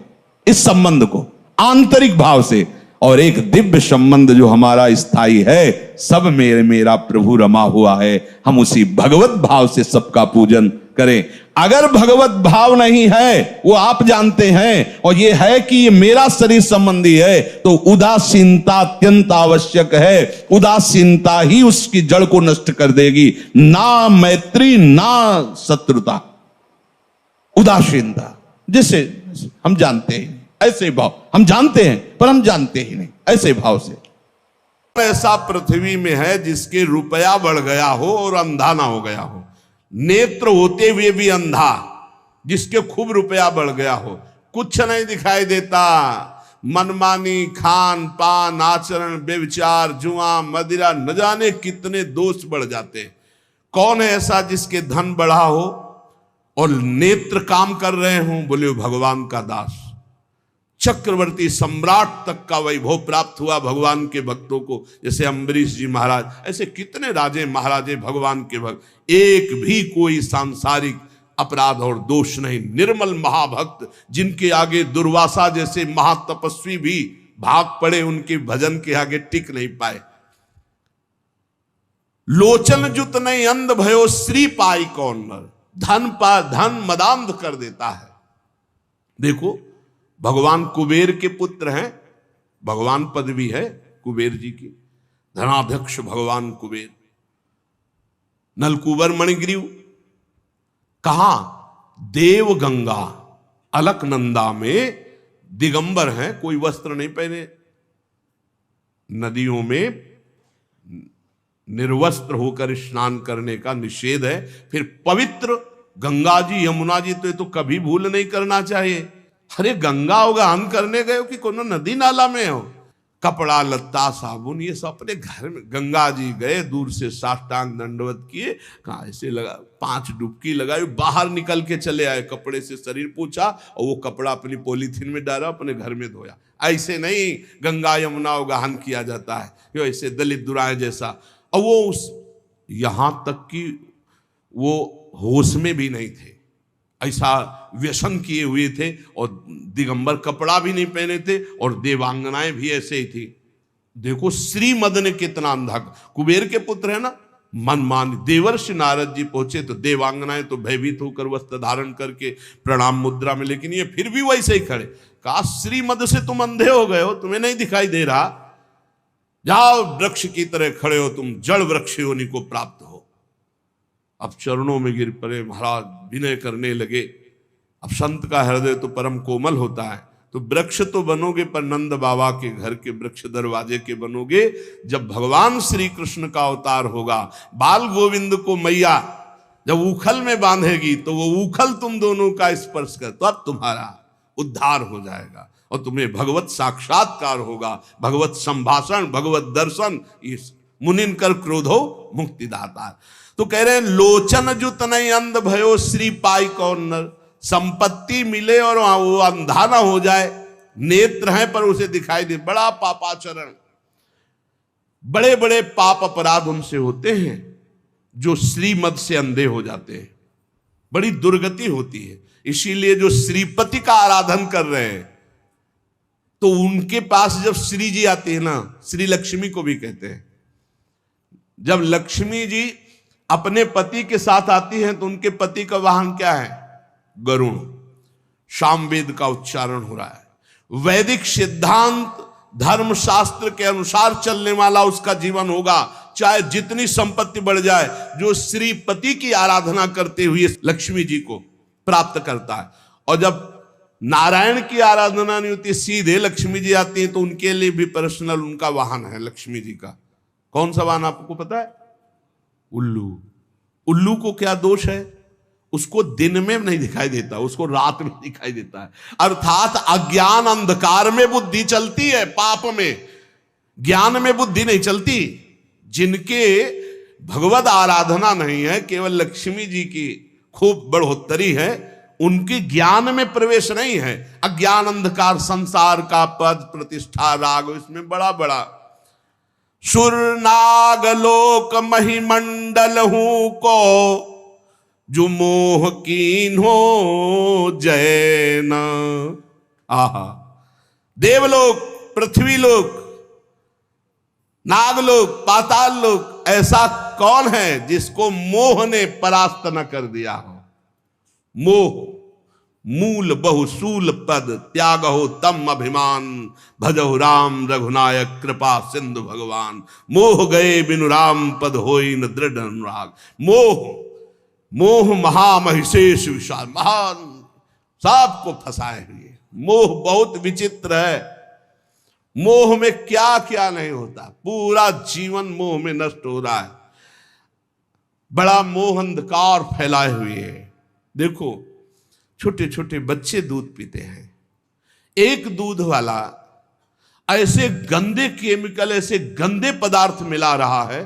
इस संबंध को आंतरिक भाव से। और एक दिव्य संबंध जो हमारा स्थायी है, सब मेरे मेरा प्रभु रमा हुआ है, हम उसी भगवत भाव से सबका पूजन करें। अगर भगवत भाव नहीं है, वो आप जानते हैं, और ये है कि ये मेरा शरीर संबंधी है, तो उदासीनता अत्यंत आवश्यक है। उदासीनता ही उसकी जड़ को नष्ट कर देगी, ना मैत्री ना शत्रुता। उदासीनता, जिसे हम जानते हैं, ऐसे भाव हम जानते हैं पर हम जानते ही नहीं, ऐसे भाव से। ऐसा पृथ्वी में है जिसके रुपया बढ़ गया हो और अंधा ना हो गया हो, नेत्र होते हुए भी अंधा, जिसके खूब रुपया बढ़ गया हो, कुछ नहीं दिखाई देता। मनमानी, खान पान, आचरण, व्यभिचार, जुआ, मदिरा, न जाने कितने दोष बढ़ जाते हैं। कौन है ऐसा जिसके धन बढ़ा हो और नेत्र काम कर रहे हों? बोले भगवान का दास। चक्रवर्ती सम्राट तक का वैभव प्राप्त हुआ भगवान के भक्तों को, जैसे अम्बरीश जी महाराज, ऐसे कितने राजे महाराजे भगवान के भक्त। एक भी कोई सांसारिक अपराध और दोष नहीं, निर्मल महाभक्त, जिनके आगे दुर्वासा जैसे महातपस्वी भी भाग पड़े, उनके भजन के आगे टिक नहीं पाए। लोचन जुत नहीं अंध भयो, श्री पाई कौन नर, धन मदांध कर देता है। देखो, भगवान कुबेर के पुत्र हैं, भगवान पदवी है कुबेर जी की, धनाध्यक्ष भगवान कुबेर। नलकुबर मणिग्रीव कहां? देव गंगा अलकनंदा में दिगंबर हैं, कोई वस्त्र नहीं पहने, नदियों में निर्वस्त्र होकर स्नान करने का निषेध है। फिर पवित्र गंगा जी यमुना जी तो ये तो कभी भूल नहीं करना चाहिए। अरे गंगा होगा, हम करने गए हो कि कोनो नदी नाला में हो? कपड़ा लत्ता साबुन ये सब अपने घर में। गंगा जी गए, दूर से साष्टांग दंडवत किए, कहा ऐसे लगा, 5 डुबकी लगाई, बाहर निकल के चले आए, कपड़े से शरीर पूछा और वो कपड़ा अपनी पॉलीथीन में डाला, अपने घर में धोया। ऐसे नहीं गंगा यमुना उगाहन किया जाता है, यो ऐसे दलित दुराए जैसा। और वो उस यहां तक कि वो होश में भी नहीं थे, ऐसा व्यसन किए हुए थे, और दिगंबर कपड़ा भी नहीं पहने थे, और देवांगनाएं भी ऐसे ही थी। देखो श्रीमद ने कितना अंधा, कुबेर के पुत्र है ना, मनमानी। देवर्षि नारद जी पहुंचे तो देवांगनाएं तो भयभीत होकर वस्त्र धारण करके प्रणाम मुद्रा में, लेकिन ये फिर भी वैसे ही खड़े। कहा श्रीमद से तुम अंधे हो गए हो, तुम्हें नहीं दिखाई दे रहा? जाओ वृक्ष की तरह खड़े हो, तुम जड़ वृक्ष योनि को प्राप्त हो। अब चरणों में गिर पड़े, महाराज विनय करने लगे। अब संत का हृदय तो परम कोमल होता है, तो वृक्ष तो बनोगे पर नंद बाबा के घर के वृक्ष दरवाजे के बनोगे। जब भगवान श्री कृष्ण का अवतार होगा, बाल गोविंद को मैया जब उखल में बांधेगी, तो वो उखल तुम दोनों का स्पर्श कर, तो अब तुम्हारा उद्धार हो जाएगा और तुम्हें भगवत साक्षात्कार होगा, भगवत संभाषण, भगवत दर्शन। इस मुनिन कर क्रोधो मुक्तिदाता। तो कह रहे हैं लोचन जो तनय अंध भयो श्री पाई कौन नर। संपत्ति मिले और वो अंधा ना हो जाए, नेत्र हैं पर उसे दिखाई दे, बड़ा पापाचरण, बड़े बड़े पाप अपराध उनसे होते हैं जो श्रीमद से अंधे हो जाते हैं। बड़ी दुर्गति होती है। इसीलिए जो श्रीपति का आराधन कर रहे हैं तो उनके पास जब श्री जी आती है ना, श्री लक्ष्मी को भी कहते हैं, जब लक्ष्मी जी अपने पति के साथ आती हैं तो उनके पति का वाहन क्या है? गरुण। सामवेद का उच्चारण हो रहा है। वैदिक सिद्धांत धर्म शास्त्र के अनुसार चलने वाला उसका जीवन होगा, चाहे जितनी संपत्ति बढ़ जाए। जो श्रीपति की आराधना करते हुए लक्ष्मी जी को प्राप्त करता है। और जब नारायण की आराधना नहीं होती, सीधे लक्ष्मी जी आती हैं, तो उनके लिए भी पर्सनल उनका वाहन है लक्ष्मी जी का। कौन सा वाहन आपको पता है? उल्लू। उल्लू को क्या दोष है? उसको दिन में नहीं दिखाई देता, उसको रात में दिखाई देता है। अर्थात अज्ञान अंधकार में बुद्धि चलती है, पाप में, ज्ञान में बुद्धि नहीं चलती। जिनके भगवत आराधना नहीं है, केवल लक्ष्मी जी की खूब बढ़ोतरी है, उनके ज्ञान में प्रवेश नहीं है। अज्ञान अंधकार, संसार का पद प्रतिष्ठा राग, इसमें बड़ा बड़ा सुर नाग लोक महिमंडल हूं को जो मोह कीन हो जैन। आहा, देवलोक, पृथ्वीलोक, नागलोक, पाताल लोक, ऐसा कौन है जिसको मोह ने परास्त न कर दिया हो? मोह मूल बहुसूल पद त्याग हो तम अभिमान भजहु राम रघुनायक कृपा सिंधु भगवान। मोह गए बिनु राम पद होई न दृढ़ अनुराग। मोह मोह महामहिषेश विशाल, महान, सबको फंसाए हुए। मोह बहुत विचित्र है। मोह में क्या क्या नहीं होता, पूरा जीवन मोह में नष्ट हो रहा है। बड़ा मोह अंधकार फैलाए हुए है। देखो छोटे छोटे बच्चे दूध पीते हैं, एक दूध वाला ऐसे गंदे केमिकल, ऐसे गंदे पदार्थ मिला रहा है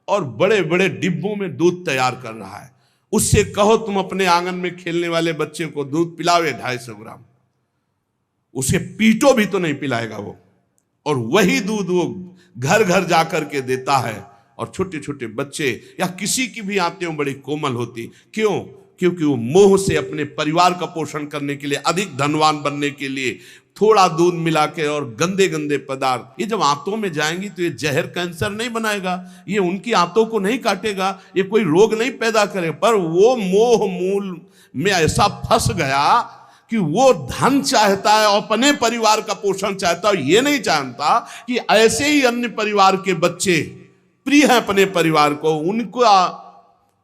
और बड़े बड़े डिब्बों में दूध तैयार कर रहा है। उससे कहो तुम अपने आंगन में खेलने वाले बच्चे को दूध पिलावे 250 ग्राम, उसे पीटो भी तो नहीं पिलाएगा वो। और वही दूध वो घर घर जाकर के देता है। और छोटे छोटे बच्चे या किसी की भी आंतें बड़ी कोमल होती, क्यों? क्योंकि वो मोह से अपने परिवार का पोषण करने के लिए, अधिक धनवान बनने के लिए थोड़ा दूध मिला के और गंदे गंदे पदार्थ, ये जब आंतों में जाएंगी तो ये जहर कैंसर नहीं बनाएगा, ये उनकी आंतों को नहीं काटेगा, ये कोई रोग नहीं पैदा करे। पर वो मोह मूल में ऐसा फंस गया कि वो धन चाहता है और अपने परिवार का पोषण चाहता है, ये नहीं जानता कि ऐसे ही अन्य परिवार के बच्चे प्रिय हैं अपने परिवार को, उनका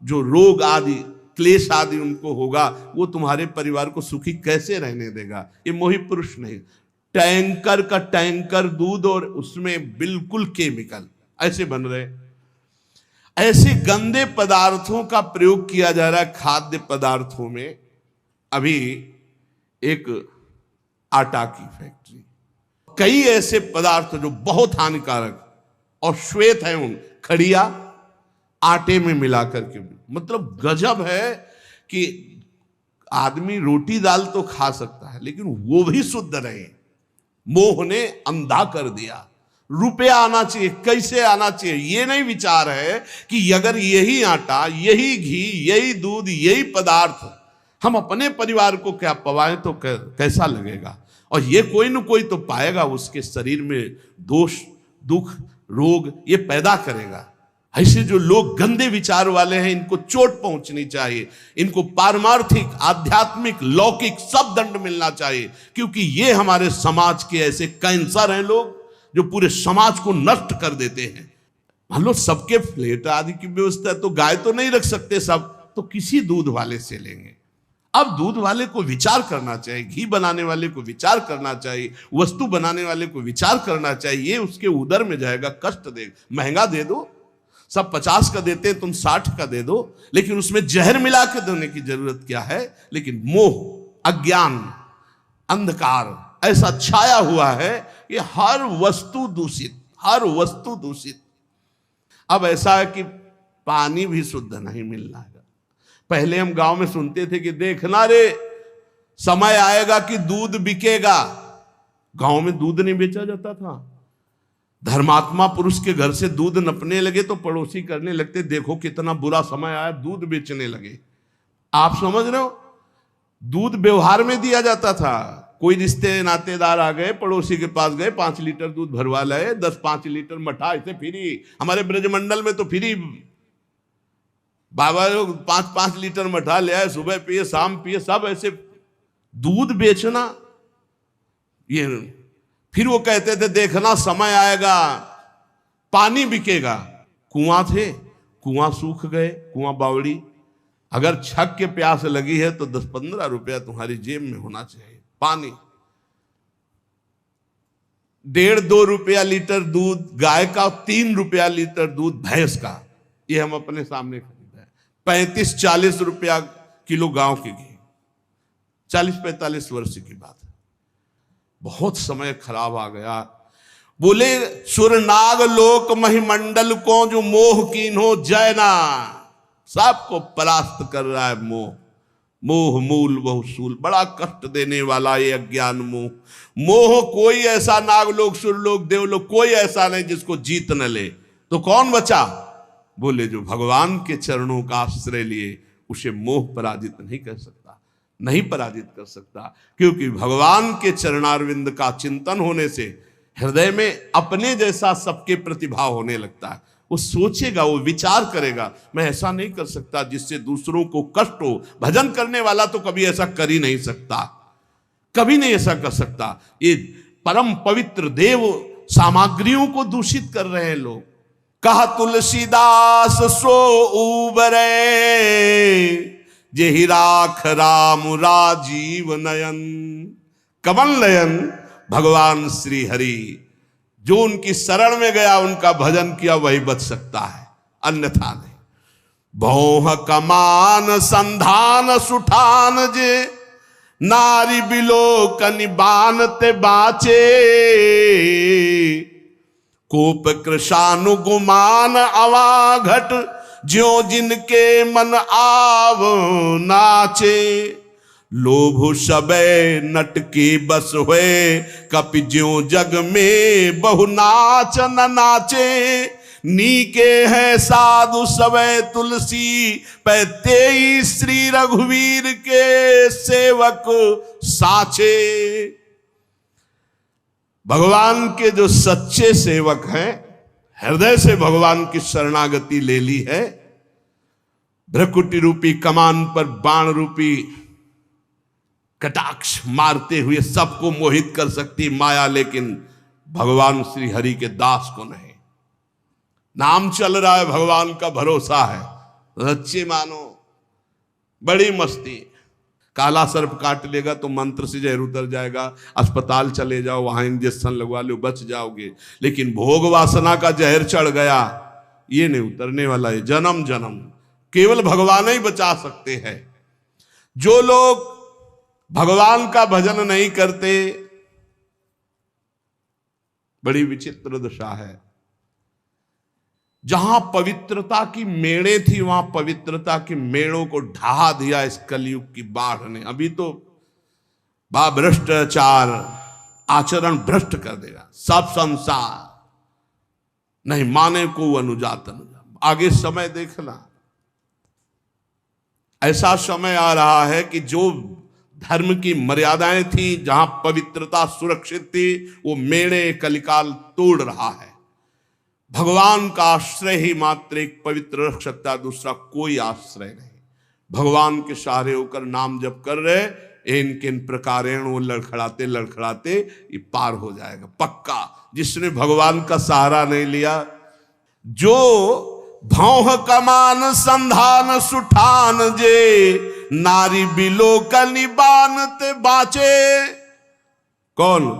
जो रोग आदि क्लेश आदि उनको होगा, वो तुम्हारे परिवार को सुखी कैसे रहने देगा? ये मोही पुरुष नहीं। टैंकर का टैंकर दूध और उसमें बिल्कुल केमिकल ऐसे बन रहे, ऐसे गंदे पदार्थों का प्रयोग किया जा रहा है खाद्य पदार्थों में। अभी एक आटा की फैक्ट्री, कई ऐसे पदार्थ जो बहुत हानिकारक और श्वेत है, उन खड़िया आटे में मिलाकर के, मतलब गजब है कि आदमी रोटी दाल तो खा सकता है लेकिन वो भी शुद्ध रहे। मोह ने अंधा कर दिया। रुपया आना चाहिए, कैसे आना चाहिए, ये नहीं विचार है कि अगर यही आटा, यही घी, यही दूध, यही पदार्थ हम अपने परिवार को क्या पवाएं तो कैसा लगेगा। और ये कोई न कोई तो पाएगा, उसके शरीर में दोष, दुख, रोग ये पैदा करेगा। ऐसे जो लोग गंदे विचार वाले हैं, इनको चोट पहुंचनी चाहिए, इनको पारमार्थिक, आध्यात्मिक, लौकिक सब दंड मिलना चाहिए, क्योंकि ये हमारे समाज के ऐसे कैंसर हैं लोग जो पूरे समाज को नष्ट कर देते हैं। मान लो सबके फ्लैट आदि की व्यवस्था है तो गाय तो नहीं रख सकते सब, तो किसी दूध वाले से लेंगे। अब दूध वाले को विचार करना चाहिए, घी बनाने वाले को विचार करना चाहिए, वस्तु बनाने वाले को विचार करना चाहिए। ये उसके उदर में जाएगा, कष्ट देगा। महंगा दे दो, सब 50 का देते हैं, तुम 60 का दे दो, लेकिन उसमें जहर मिला के देने की जरूरत क्या है? लेकिन मोह, अज्ञान, अंधकार ऐसा छाया हुआ है कि हर वस्तु दूषित, हर वस्तु दूषित। अब ऐसा है कि पानी भी शुद्ध नहीं मिल रहा है। पहले हम गांव में सुनते थे कि देखना रे समय आएगा कि दूध बिकेगा। गांव में दूध नहीं बेचा जाता था। धर्मात्मा पुरुष के घर से दूध नपने लगे तो पड़ोसी करने लगते, देखो कितना बुरा समय आया, दूध बेचने लगे। आप समझ रहे हो, दूध व्यवहार में दिया जाता था। कोई रिश्ते नातेदार आ गए, पड़ोसी के पास गए, 5 लीटर दूध भरवा लाए, 10-5 लीटर मठा, ऐसे फ्री। हमारे ब्रजमंडल में तो फ्री बाबा लोग 5-5 लीटर मठा ले आए, सुबह पिए शाम पिए, सब ऐसे दूध बेचना। ये फिर वो कहते थे देखना समय आएगा पानी बिकेगा। कुआं थे, कुआं सूख गए, कुआं बावड़ी। अगर छक के प्यास लगी है तो 10-15 रुपया तुम्हारी जेब में होना चाहिए। पानी 1.5-2 रुपया लीटर दूध गाय का, 3 रुपया लीटर दूध भैंस का। ये हम अपने सामने खरीदा है। 35-40 रुपया किलो गांव के घी। 40-45 वर्ष की बात है। बहुत समय खराब आ गया। बोले सुरनाग लोक महिमंडल को जो मोह कीन्हो जयना। सबको परास्त कर रहा है मोह। मोह मूल बहुसूल, बड़ा कष्ट देने वाला ये अज्ञान मोह। मोह कोई ऐसा नागलोक सुरलोक देवलोक कोई ऐसा नहीं जिसको जीत न ले। तो कौन बचा? बोले जो भगवान के चरणों का आश्रय लिए, उसे मोह पराजित नहीं कर सकता, नहीं पराजित कर सकता। क्योंकि भगवान के चरणारविंद का चिंतन होने से हृदय में अपने जैसा सबके प्रतिभाव होने लगता है। वो सोचेगा, वो विचार करेगा, मैं ऐसा नहीं कर सकता जिससे दूसरों को कष्ट हो। भजन करने वाला तो कभी ऐसा कर ही नहीं सकता, कभी नहीं ऐसा कर सकता। ये परम पवित्र देव सामग्रियों को दूषित कर रहे हैं लोग। कहा तुलसीदास सो उबरे, जेहि राख राम राजीव नयन। कमल नयन भगवान श्री हरि, जो उनकी शरण में गया, उनका भजन किया, वही बच सकता है, अन्यथा नहीं। भौह कमान संधान सुठान जे, नारी बिलोकनि बानते बाचे। कोप कृशानुगुमान अवाघट, ज्यों जिनके मन आव नाचे। लोभ सबे नट की बस हुए, कपि ज्यों जग में बहु नाच न नाचे। नीके हैं साधु सबे तुलसी, पैते श्री रघुवीर के सेवक साचे। भगवान के जो सच्चे सेवक हैं, हृदय से भगवान की शरणागति ले ली है, भ्रकुटी रूपी कमान पर बाण रूपी कटाक्ष मारते हुए सबको मोहित कर सकती माया, लेकिन भगवान श्री हरि के दास को नहीं। नाम चल रहा है, भगवान का भरोसा है, सच्चे मानो, बड़ी मस्ती। काला सर्प काट लेगा तो मंत्र से जहर उतर जाएगा, अस्पताल चले जाओ, वहां इंजेक्शन लगवा लो, बच जाओगे। लेकिन भोग वासना का जहर चढ़ गया, ये नहीं उतरने वाला है। जन्म जन्म केवल भगवान ही बचा सकते हैं। जो लोग भगवान का भजन नहीं करते, बड़ी विचित्र दशा है। जहां पवित्रता की मेड़े थी, वहां पवित्रता की मेड़ों को ढहा दिया इस कलयुग की बाढ़ ने। अभी तो भ्रष्टाचार आचरण भ्रष्ट कर देगा सब संसार, नहीं माने को अनुजात अनुजात। आगे समय देखना, ऐसा समय आ रहा है कि जो धर्म की मर्यादाएं थी, जहां पवित्रता सुरक्षित थी, वो मेड़े कलिकाल तोड़ रहा है। भगवान का आश्रय ही मात्र एक पवित्र रख सकता, दूसरा कोई आश्रय नहीं। भगवान के सहारे होकर नाम जप कर रहे, इन किन प्रकारेण वो लड़खड़ाते लड़खड़ाते ये पार हो जाएगा पक्का। जिसने भगवान का सहारा नहीं लिया, जो भौह कमान संधान सुठान जे, नारी बिलोकनि बानते बाचे। कौन?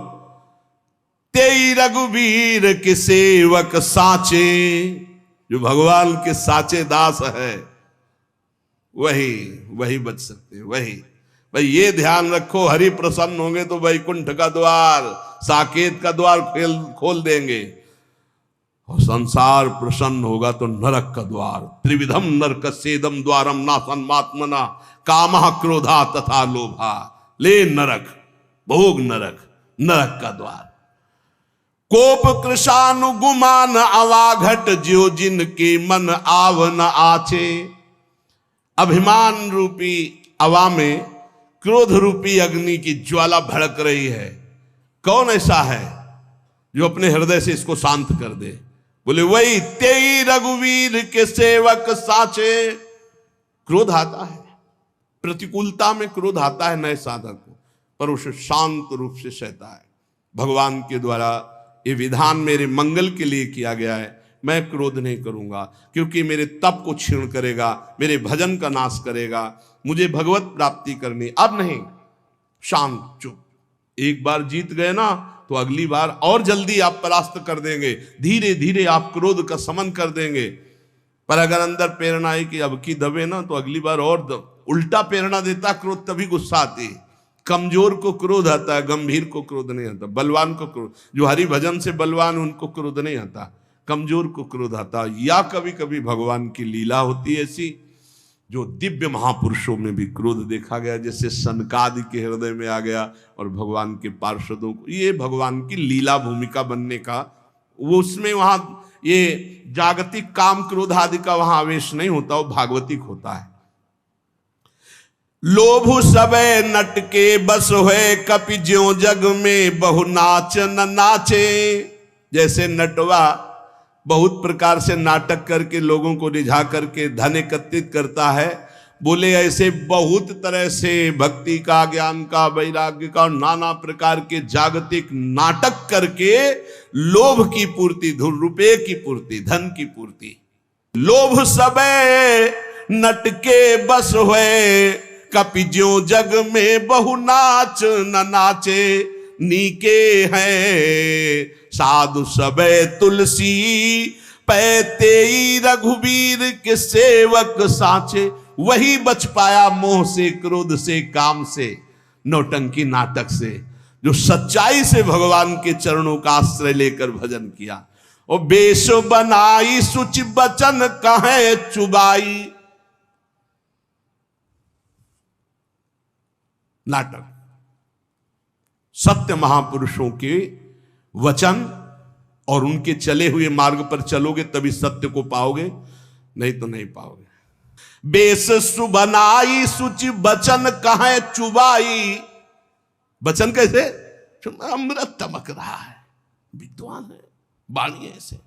तेई रघुवीर के सेवक साचे। जो भगवान के साचे दास है, वही बच सकते हैं। वही भाई ये ध्यान रखो, हरि प्रसन्न होंगे तो वैकुंठ का द्वार, साकेत का द्वार खोल देंगे, और संसार प्रसन्न होगा तो नरक का द्वार। त्रिविधम नरक सेदम द्वारम नासन्मात्मना कामः क्रोधा तथा लोभा। ले नरक, भोग नरक, नरक का द्वार। कोप कृशानुगुमान अवाघट ज्यो जिनके मन आव न आचे। अभिमान रूपी अवा में क्रोध रूपी अग्नि की ज्वाला भड़क रही है। कौन ऐसा है जो अपने हृदय से इसको शांत कर दे? बोले वही तेई रघुवीर के सेवक साचे। क्रोध आता है, प्रतिकूलता में क्रोध आता है नए साधक को, पर उसे शांत रूप से सहता है। भगवान के द्वारा ये विधान मेरे मंगल के लिए किया गया है। मैं क्रोध नहीं करूंगा, क्योंकि मेरे तप को क्षीण करेगा, मेरे भजन का नाश करेगा, मुझे भगवत प्राप्ति करनी। अब नहीं, शांत चुप। एक बार जीत गए ना तो अगली बार और जल्दी आप परास्त कर देंगे, धीरे धीरे आप क्रोध का समन कर देंगे। पर अगर अंदर प्रेरणा है कि अब की दबे ना, तो अगली बार और उल्टा प्रेरणा देता क्रोध, तभी गुस्सा आती है। कमजोर को क्रोध आता है, गंभीर को क्रोध नहीं आता। बलवान को क्रोध, जो हरि भजन से बलवान उनको क्रोध नहीं आता, कमजोर को क्रोध आता। या कभी कभी भगवान की लीला होती है ऐसी, जो दिव्य महापुरुषों में भी क्रोध देखा गया, जैसे सनकादि के हृदय में आ गया और भगवान के पार्षदों को। ये भगवान की लीला भूमिका बनने का, वो उसमें वहां ये जागतिक काम क्रोध आदि का वहां आवेश नहीं होता, वो भागवतिक होता है। लोभ सबे नट के बस हुए, कपि ज्यों जग में बहु नाच न नाचे। जैसे नटवा बहुत प्रकार से नाटक करके लोगों को रिझा करके धन एकत्रित करता है, बोले ऐसे बहुत तरह से भक्ति का, ज्ञान का, वैराग्य का, नाना प्रकार के जागतिक नाटक करके लोभ की पूर्ति, रुपये की पूर्ति, धन की पूर्ति। लोभ सबे नट के बस हुए, कपि ज्यों जग में बहु नाच न नाचे। नीके हैं साधु सबे तुलसी, पैते रघुवीर के सेवक साचे। वही बच पाया मोह से, क्रोध से, काम से, नौटंकी नाटक से, जो सच्चाई से भगवान के चरणों का आश्रय लेकर भजन किया। और बेश बनाई सुचि बचन कहे चुबाई। नाटक। सत्य महापुरुषों के वचन और उनके चले हुए मार्ग पर चलोगे तभी सत्य को पाओगे, नहीं तो नहीं पाओगे। बेस सुबनाई सुचि बचन कहे चुबाई। बचन कैसे? अमृत टमक रहा है, विद्वान है, वाणी ऐसे,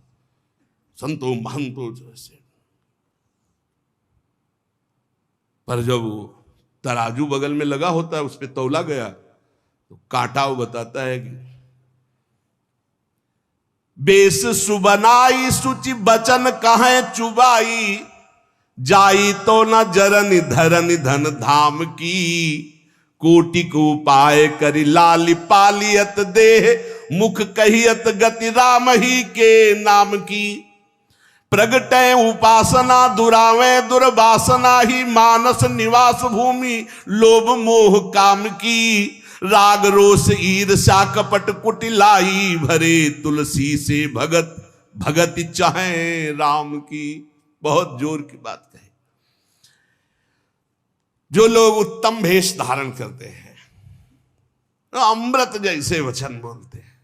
संतो महंतो जैसे। पर जब तराजू बगल में लगा होता है, उस पर तौला गया तो कांटा वो बताता है कि बेस सुबनाई सुचि बचन कहे चुबाई। जाई तो न जरन धरन धन धाम की। कोटि को उपाय करी लाली पालियत देह, मुख कहियत गति राम ही के नाम की। प्रगटय उपासना दुरावे दुर्वासना ही, मानस निवास भूमि लोभ मोह काम की। राग रोष ईर्ष्या कपट कुटिलाई, भरे तुलसी से भगत भगति चाहे राम की। बहुत जोर की बात कही। जो लोग उत्तम भेष धारण करते हैं, अमृत जैसे वचन बोलते हैं,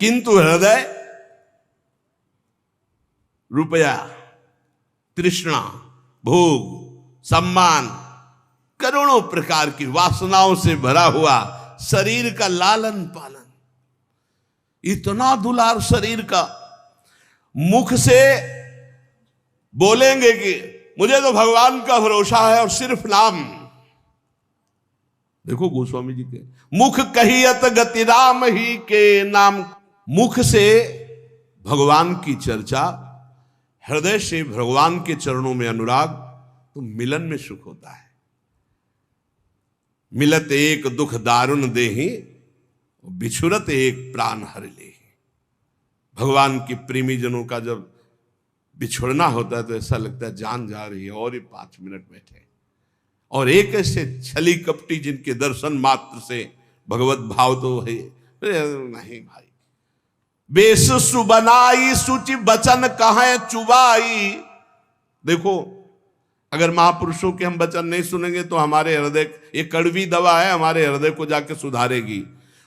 किंतु हृदय रुपया, तृष्णा, भोग, सम्मान, करोड़ों प्रकार की वासनाओं से भरा हुआ शरीर का लालन पालन, इतना दुलार शरीर का। मुख से बोलेंगे कि मुझे तो भगवान का भरोसा है और सिर्फ नाम। देखो गोस्वामी जी के मुख कहियत गति राम ही के नाम। मुख से भगवान की चर्चा, हृदय से भगवान के चरणों में अनुराग, तो मिलन में सुख होता है। मिलत एक दुख दारुण देहि, बिछुरत एक प्राण हर ले। भगवान की प्रेमी जनों का जब बिछुड़ना होता है तो ऐसा लगता है जान जा रही है, और ये 5 मिनट बैठे और एक ऐसे छली कपटी जिनके दर्शन मात्र से भगवत भाव तो है नहीं भाई। बेस सुबनाई सुचि बचन कहें चुबाई। देखो अगर महापुरुषों के हम वचन नहीं सुनेंगे तो हमारे हृदय, ये कड़वी दवा है, हमारे हृदय को जाके सुधारेगी।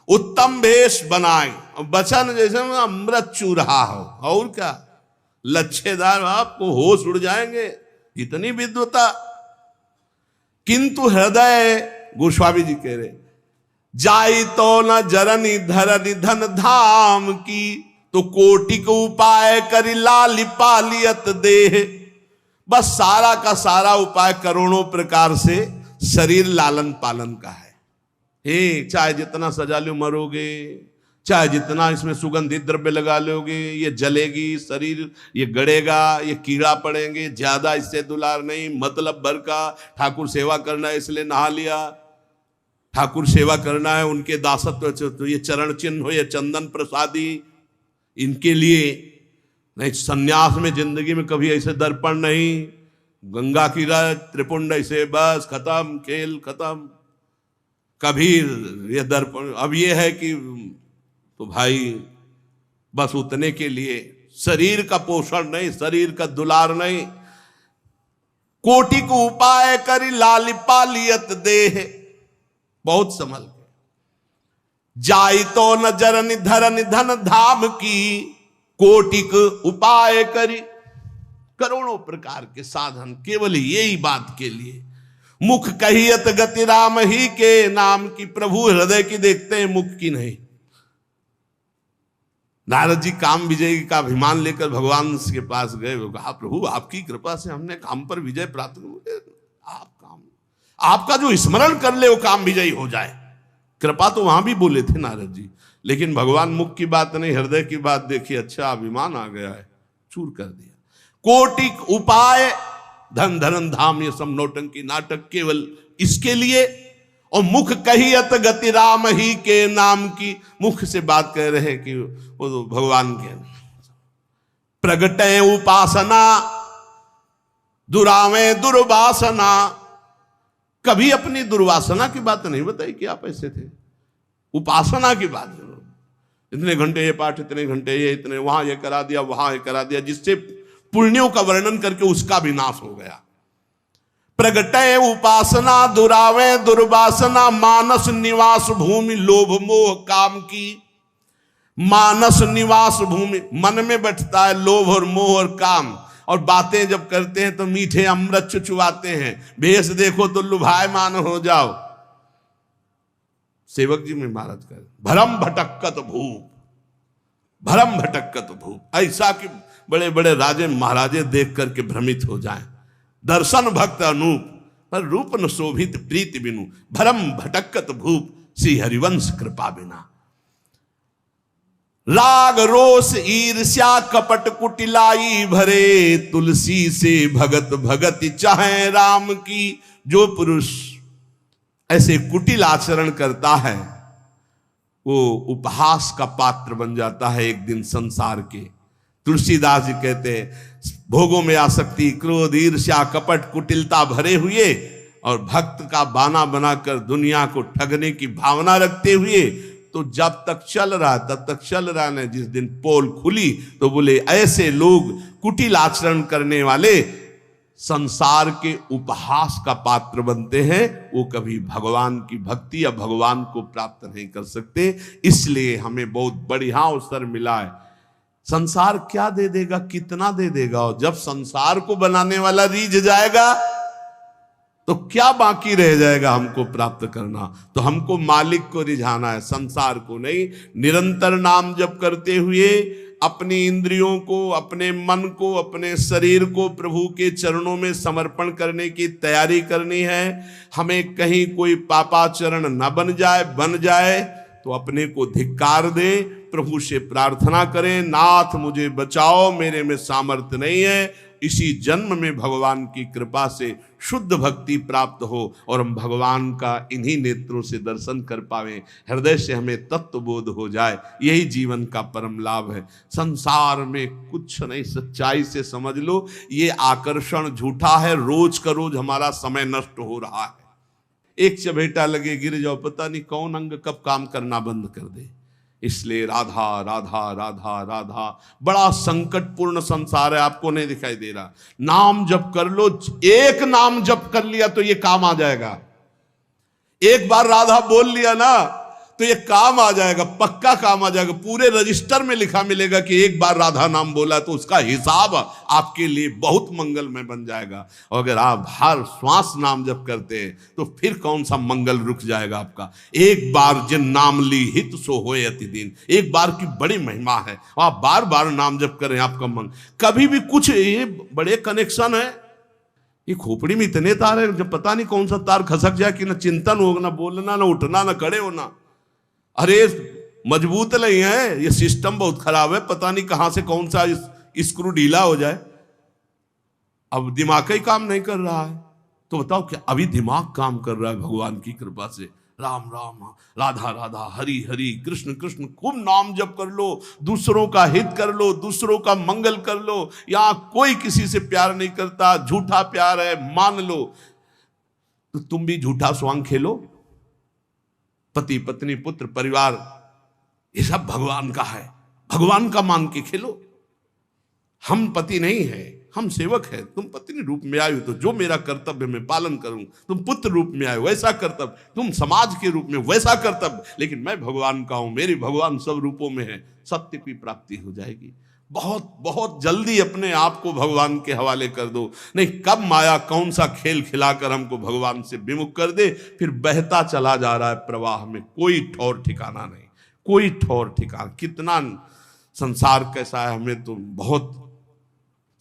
उत्तम वेश बनाए, वचन जैसे अमृत चू रहा हो, और क्या लच्छेदार, आपको होश उड़ जाएंगे, इतनी विद्वता। किंतु हृदय, गोस्वामी जी कह रहे, जाई तो न जरनी धरनी धन धाम की, तो कोटि को उपाय करी लाली पालियत देह। बस सारा का सारा उपाय करोड़ों प्रकार से शरीर लालन पालन का है। हे चाहे जितना सजा लो मरोगे, चाहे जितना इसमें सुगंधित द्रव्य लगा लोगे, ये जलेगी शरीर, ये गड़ेगा, ये कीड़ा पड़ेंगे, ज्यादा इससे दुलार नहीं, मतलब भर का। ठाकुर सेवा करना है इसलिए नहा लिया, ठाकुर सेवा करना है, उनके दासत्व, तो ये चरण चिन्ह हो, ये चंदन प्रसादी, इनके लिए नहीं। सन्यास में जिंदगी में कभी ऐसे दर्पण नहीं, गंगा की रत त्रिपुंड ऐसे, बस खत्म, खेल खत्म। कभी ये दर्पण, अब ये है कि तो भाई बस उतने के लिए, शरीर का पोषण नहीं, शरीर का दुलार नहीं। कोटि को उपाय करी लाली पालियत देह, बहुत संभल के। जाई तो न जरनि धरनि धन धाम की, कोटिक उपाय करी। करोड़ों प्रकार के साधन केवल यही बात के लिए। मुख कहियत गति राम ही के नाम की, प्रभु हृदय की देखते हैं, मुख की नहीं। नारद जी काम विजय का अभिमान लेकर भगवान के पास गए, कहा प्रभु आपकी कृपा से हमने काम पर विजय प्राप्त कर, आप काम, आपका जो स्मरण कर ले वो काम विजयी हो जाए। कृपा तो वहां भी बोले थे नारद जी, लेकिन भगवान मुख की बात नहीं, हृदय की बात देखी, अच्छा अभिमान आ गया है, चूर कर दिया। कोटिक उपाय, धन धन धाम, ये सब नौटंकी नाटक केवल इसके लिए। और मुख कहियत गति राम ही के नाम की, मुख से बात कह रहे कि वो तो भगवान के। प्रगटे उपासना दुरावे दुर्वासना, कभी अपनी दुर्वासना की बात नहीं बताई कि आप ऐसे थे। उपासना की बात, इतने घंटे ये पाठ, इतने घंटे ये, इतने वहां ये करा दिया, वहां ये करा दिया, जिससे पुण्यों का वर्णन करके उसका विनाश हो गया। प्रगटे उपासना दुरावे दुर्वासना, मानस निवास भूमि लोभ मोह काम की। मानस निवास भूमि, मन में बैठता है लोभ और मोह और काम, और बातें जब करते हैं तो मीठे अमृत चुचुआते हैं, भेष देखो तो लुभायमान हो जाओ। सेवक जी में महाराज कर, भरम भटक्कत भूप, भरम भटक्कत भूप, ऐसा कि बड़े बड़े राजे महाराजे देख करके भ्रमित हो जाएं। दर्शन भक्त अनूप, पर रूप न शोभित प्रीति बिनु, भरम भटक्कत भूप, श्री हरिवंश कृपा बिना। राग रोष ईर्ष्या कपट कुटिलाई भरे, तुलसी से भगत भगति चाहे राम की। जो पुरुष ऐसे कुटिल आचरण करता है वो उपहास का पात्र बन जाता है एक दिन संसार के। तुलसीदास जी कहते हैं, भोगों में आसक्ति, क्रोध, ईर्ष्या, कपट, कुटिलता भरे हुए और भक्त का बाना बनाकर दुनिया को ठगने की भावना रखते हुए, तो जब तक चल रहा तब तक चल रहा है। जिस दिन पोल खुली तो बोले ऐसे लोग कुटिल आचरण करने वाले संसार के उपहास का पात्र बनते हैं, वो कभी भगवान की भक्ति या भगवान को प्राप्त नहीं कर सकते। इसलिए हमें बहुत बढ़िया अवसर मिला है। संसार क्या दे देगा, कितना दे देगा, और जब संसार को बनाने वाला रीझ जाएगा तो क्या बाकी रह जाएगा हमको प्राप्त करना। तो हमको मालिक को रिझाना है, संसार को नहीं। निरंतर नाम जप करते हुए अपनी इंद्रियों को, अपने मन को, अपने शरीर को प्रभु के चरणों में समर्पण करने की तैयारी करनी है। हमें कहीं कोई पापाचरण न बन जाए तो अपने को धिक्कार दे, प्रभु से प्रार्थना करें, नाथ मुझे बचाओ, मेरे में सामर्थ्य नहीं है, इसी जन्म में भगवान की कृपा से शुद्ध भक्ति प्राप्त हो और हम भगवान का इन्हीं नेत्रों से दर्शन कर पावें, हृदय से हमें तत्व बोध हो जाए। यही जीवन का परम लाभ है। संसार में कुछ नहीं, सच्चाई से समझ लो, ये आकर्षण झूठा है। रोज का रोज हमारा समय नष्ट हो रहा है। एक चबेटा लगे गिर जाओ, पता नहीं कौन अंग कब काम करना बंद कर दे। इसलिए राधा राधा राधा राधा, बड़ा संकटपूर्ण संसार है, आपको नहीं दिखाई दे रहा। नाम जप कर लो, एक नाम जप कर लिया तो ये काम आ जाएगा। एक बार राधा बोल लिया ना तो ये काम आ जाएगा, पक्का काम आ जाएगा। पूरे रजिस्टर में लिखा मिलेगा कि एक बार राधा नाम बोला, तो उसका हिसाब आपके लिए बहुत मंगलमय बन जाएगा। और अगर आप हर श्वास नाम जप करते हैं तो फिर कौन सा मंगल रुक जाएगा आपका। एक बार जिन नाम ली हित सो होए अति दिन, एक बार की बड़ी महिमा है। आप बार बार नाम जप करें, आपका मन कभी भी कुछ, ये बड़े कनेक्शन है। ये खोपड़ी में इतने तार है, जब पता नहीं कौन सा तार खसक जाए कि ना चिंतन हो, ना बोलना, ना उठना, ना खड़े होना। अरे मजबूत नहीं है, ये सिस्टम बहुत खराब है। पता नहीं कहां से कौन सा स्क्रू ढीला हो जाए। अब दिमाग ही काम नहीं कर रहा है, तो बताओ क्या अभी दिमाग काम कर रहा है भगवान की कृपा से। राम राम, राधा राधा, हरि हरि, कृष्ण कृष्ण, खूब नाम जप कर लो, दूसरों का हित कर लो, दूसरों का मंगल कर लो। यहां कोई किसी से प्यार नहीं करता, झूठा प्यार है, मान लो। तो तुम भी झूठा स्वांग खेलो। पति पत्नी पुत्र परिवार ये सब भगवान का है, भगवान का मान के खेलो। हम पति नहीं है, हम सेवक है। तुम पत्नी रूप में आए हो तो जो मेरा कर्तव्य मैं पालन करूं, तुम पुत्र रूप में आए हो वैसा कर्तव्य, तुम समाज के रूप में वैसा कर्तव्य, लेकिन मैं भगवान का हूं, मेरे भगवान सब रूपों में है। सत्य की प्राप्ति हो जाएगी। बहुत बहुत जल्दी अपने आप को भगवान के हवाले कर दो, नहीं कब माया कौन सा खेल खिलाकर हमको भगवान से विमुख कर दे, फिर बहता चला जा रहा है प्रवाह में, कोई ठौर ठिकाना नहीं, कोई ठौर ठिकाना। कितना संसार कैसा है, हमें तो बहुत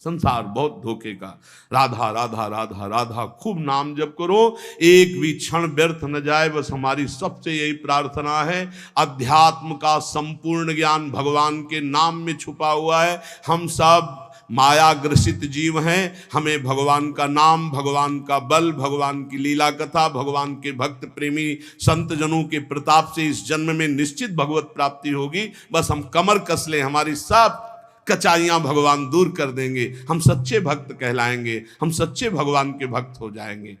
संसार बहुत धोखे का। राधा राधा राधा राधा, खूब नाम जप करो, एक भी क्षण व्यर्थ न जाए, बस हमारी सबसे यही प्रार्थना है। अध्यात्म का संपूर्ण ज्ञान भगवान के नाम में छुपा हुआ है। हम सब माया ग्रसित जीव हैं, हमें भगवान का नाम, भगवान का बल, भगवान की लीला कथा, भगवान के भक्त प्रेमी संत जनों के प्रताप से इस जन्म में निश्चित भगवत प्राप्ति होगी। बस हम कमर कस लें, हमारी सब कचाइयां भगवान दूर कर देंगे। हम सच्चे भक्त कहलाएंगे, हम सच्चे भगवान के भक्त हो जाएंगे।